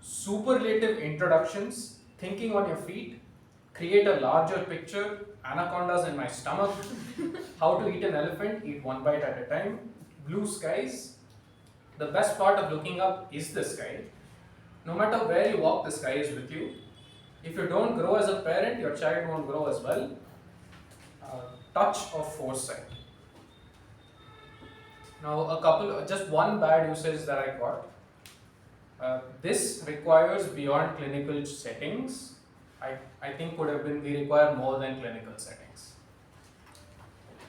superlative introductions, thinking on your feet, create a larger picture, anacondas in my stomach, how to eat an elephant, eat 1 bite at a time, blue skies. The best part of looking up is the sky. No matter where you walk, the sky is with you. If you don't grow as a parent, your child won't grow as well. Touch of foresight. Now just one bad usage that I got. This requires beyond clinical settings. I think we require more than clinical settings.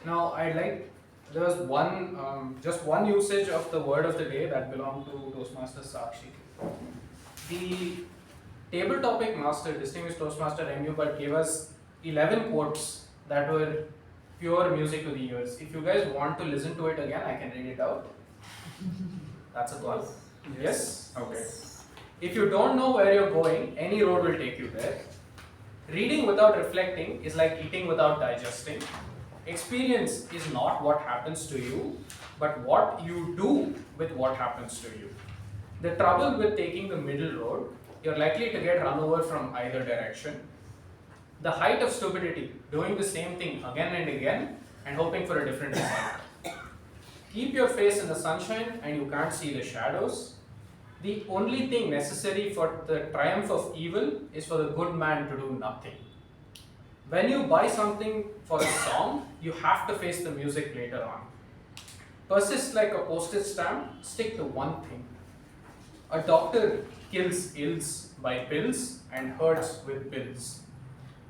Now there was just one usage of the word of the day that belonged to Toastmaster Sakshi. The table topic master, distinguished Toastmaster Bhat, gave us 11 quotes that were pure music to the ears. If you guys want to listen to it again, I can read it out. That's a call. Yes? Okay. If you don't know where you're going, any road will take you there. Reading without reflecting is like eating without digesting. Experience is not what happens to you, but what you do with what happens to you. The trouble with taking the middle road, you're likely to get run over from either direction. The height of stupidity, doing the same thing again and again and hoping for a different result. Keep your face in the sunshine and you can't see the shadows. The only thing necessary for the triumph of evil is for the good man to do nothing. When you buy something for a song, you have to face the music later on. Persist like a postage stamp, stick to one thing. A doctor kills ills by pills and hurts with pills.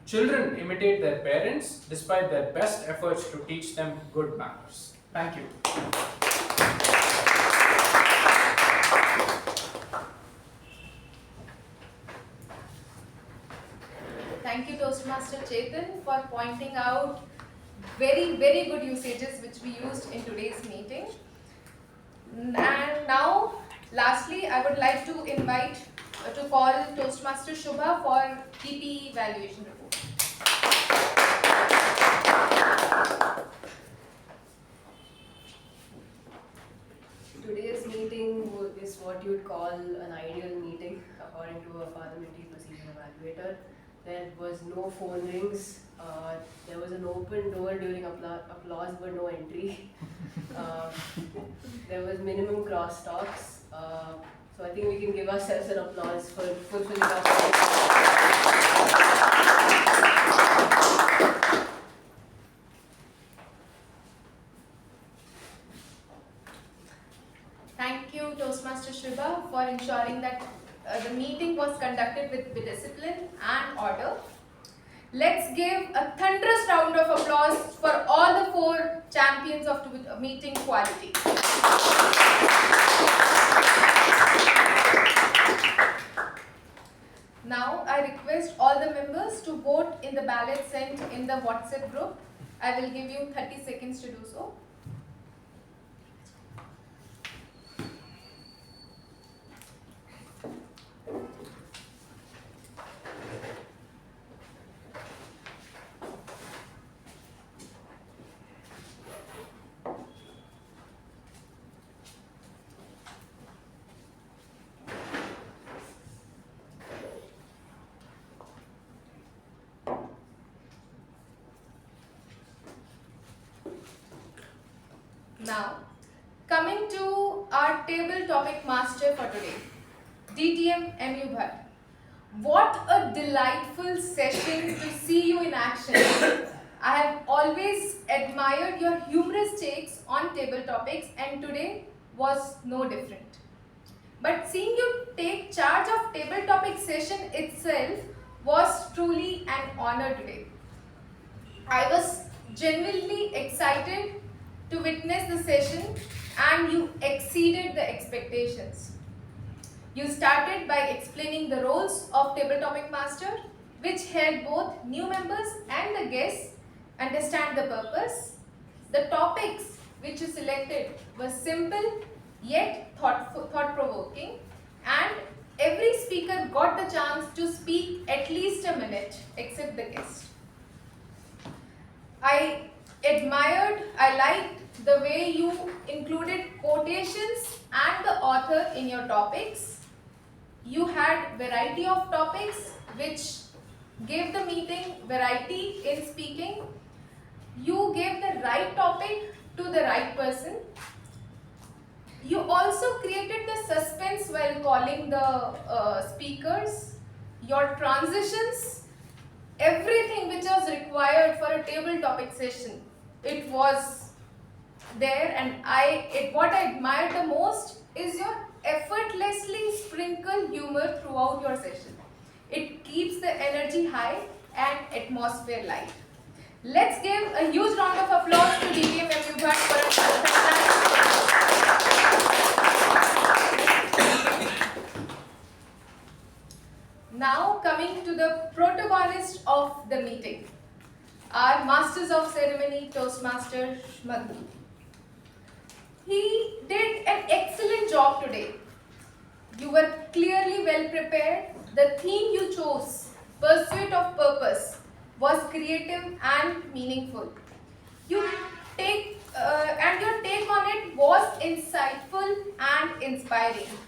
Children imitate their parents despite their best efforts to teach them good manners. Thank you. Thank you, Toastmaster Chetan, for pointing out very, very good usages which we used in today's meeting. And now, lastly, I would like to invite to call Toastmaster Shuba for TP evaluation report. Today's meeting is what you would call an ideal meeting according to a parliamentary procedure evaluator. There was no phone rings, there was an open door during applause but no entry. There was minimum crosstalks. So I think we can give ourselves an applause for fulfilling our Thank you, Toastmaster Shuba, for ensuring that the meeting was conducted with discipline and order. Let's give a thunderous round of applause for all the 4 champions of meeting quality. Now, I request all the members to vote in the ballot sent in the WhatsApp group. I will give you 30 seconds to do so. Now, coming to our table topic master for today, DTM MU Bhat. What a delightful session to see you in action. I have always admired your humorous takes on table topics and today was no different. But seeing you take charge of table topic session itself was truly an honor today. I was genuinely excited to witness the session and you exceeded the expectations. You started by explaining the roles of table topic master, which helped both new members and the guests understand the purpose. The topics which you selected were simple yet thought-provoking, and every speaker got the chance to speak at least a minute except the guest. I liked the way you included quotations and the author in your topics. You had variety of topics which gave the meeting variety in speaking. You gave the right topic to the right person. You also created the suspense while calling the speakers. Your transitions, everything which was required for a table topic session, it was there, and what I admired the most is your effortlessly sprinkle humor throughout your session. It keeps the energy high and atmosphere light. Let's give a huge round of applause to DTM MU Bhat for a fantastic. Now coming to the protagonist of the meeting, our Masters of Ceremony Toastmaster Madhu. He did an excellent job today. You were clearly well prepared. The theme you chose, Pursuit of Purpose, was creative and meaningful. Your take on it was insightful and inspiring.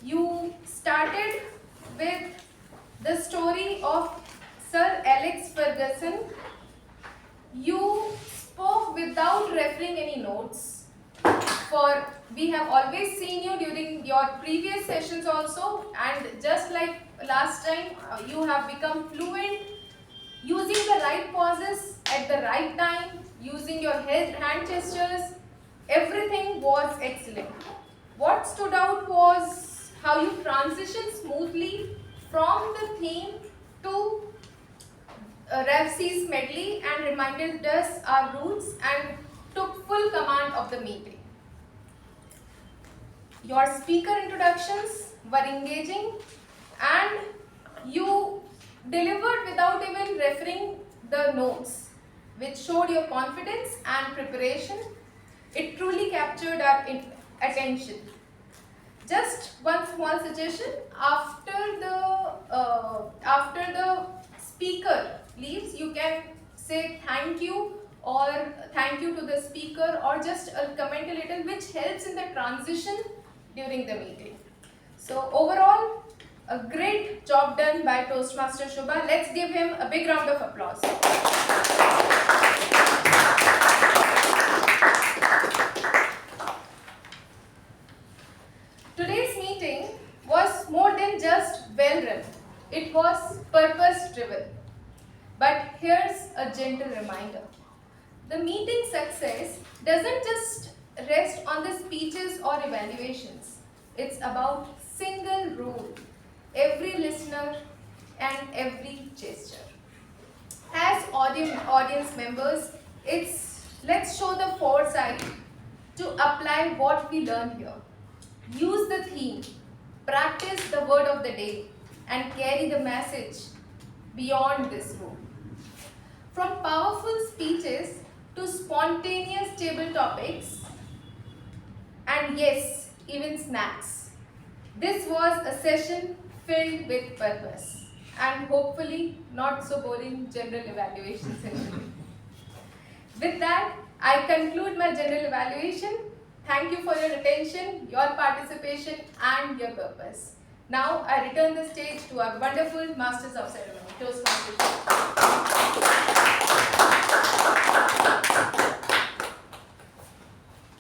You started with the story of Sir Alex Ferguson. You spoke without referring any notes. For we have always seen you during your previous sessions also, and just like last time, you have become fluent using the right pauses at the right time, using your hand gestures. Everything was excellent. What stood out was how you transition smoothly from the theme to Rev C's medley and reminded us our roots and took full command of the meeting. Your speaker introductions were engaging and you delivered without even referring the notes, which showed your confidence and preparation. It truly captured our attention. Just one small suggestion: after the speaker leaves, you can say thank you or thank you to the speaker, or just comment a little, which helps in the transition during the meeting. So overall, a great job done by Toastmaster Shuba. Let's give him a big round of applause. Today's meeting was more than just well run. It was purpose driven. But here's a gentle reminder. The meeting success doesn't just rest on the speeches or evaluations. It's about single rule, every listener and every gesture. As audience members, let's show the foresight to apply what we learn here. Use the theme, practice the word of the day, and carry the message beyond this room. From powerful speeches to spontaneous table topics, and yes, even snacks. This was a session filled with purpose and hopefully not so boring general evaluation session. With that, I conclude my general evaluation. Thank you for your attention, your participation and your purpose. Now I return the stage to our wonderful Masters of Ceremony, Toastmasters.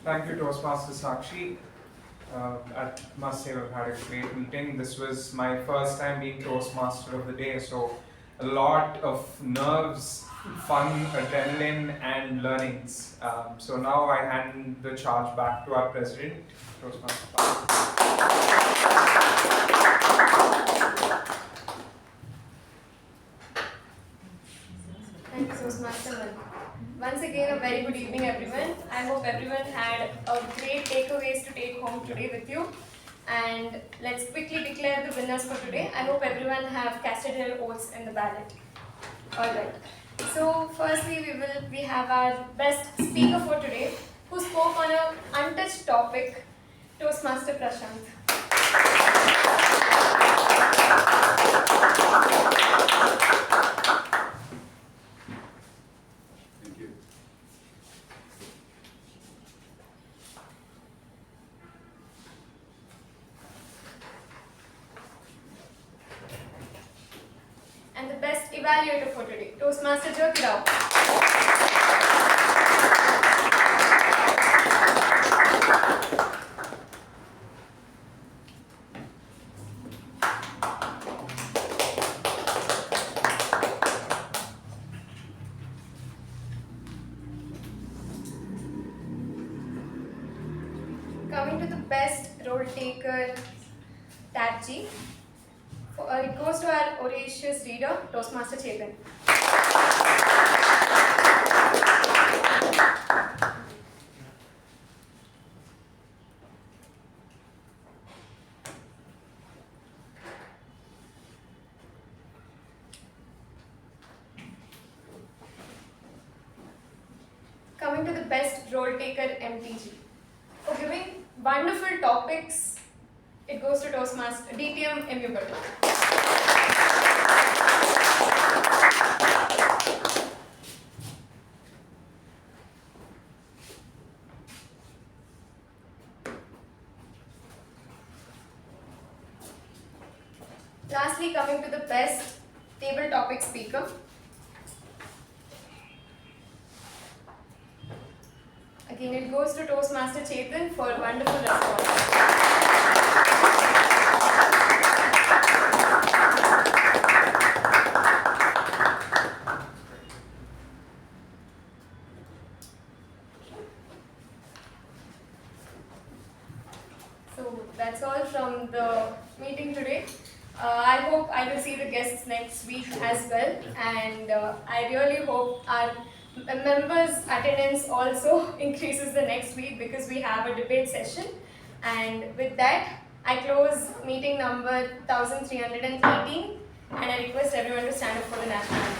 Thank you, Toastmaster Sakshi. I must say we've had a great meeting. This was my first time being Toastmaster of the day, so a lot of nerves, fun, adrenaline, and learnings. So now I hand the charge back to our president, Toastmaster Pavani. Thank you, Toastmaster. Once again, a very good evening, everyone. I hope everyone had a great takeaways to take home today with you. And let's quickly declare the winners for today. I hope everyone have casted their votes in the ballot. All right. So firstly, we have our best speaker for today, who spoke on an untouched topic, Toastmaster Prashant. Thank you. And the best evaluator for today, Toastmaster Jyothi. Coming to the best role taker, TAPG. It goes to our audacious reader, Toastmaster Chetan. Coming to the best role taker, MTG. For giving wonderful topics, it goes to Toastmaster DTM Evaluator. Lastly, coming to the best table topic speaker. Again, it goes to Toastmaster Chetan for a wonderful response. So that's that's all from the meeting today. I hope I will see the guests next week as well, and I really hope our members' attendance also increases the next week because we have a debate session. And with that, I close meeting number 1318, and I request everyone to stand up for the national anthem.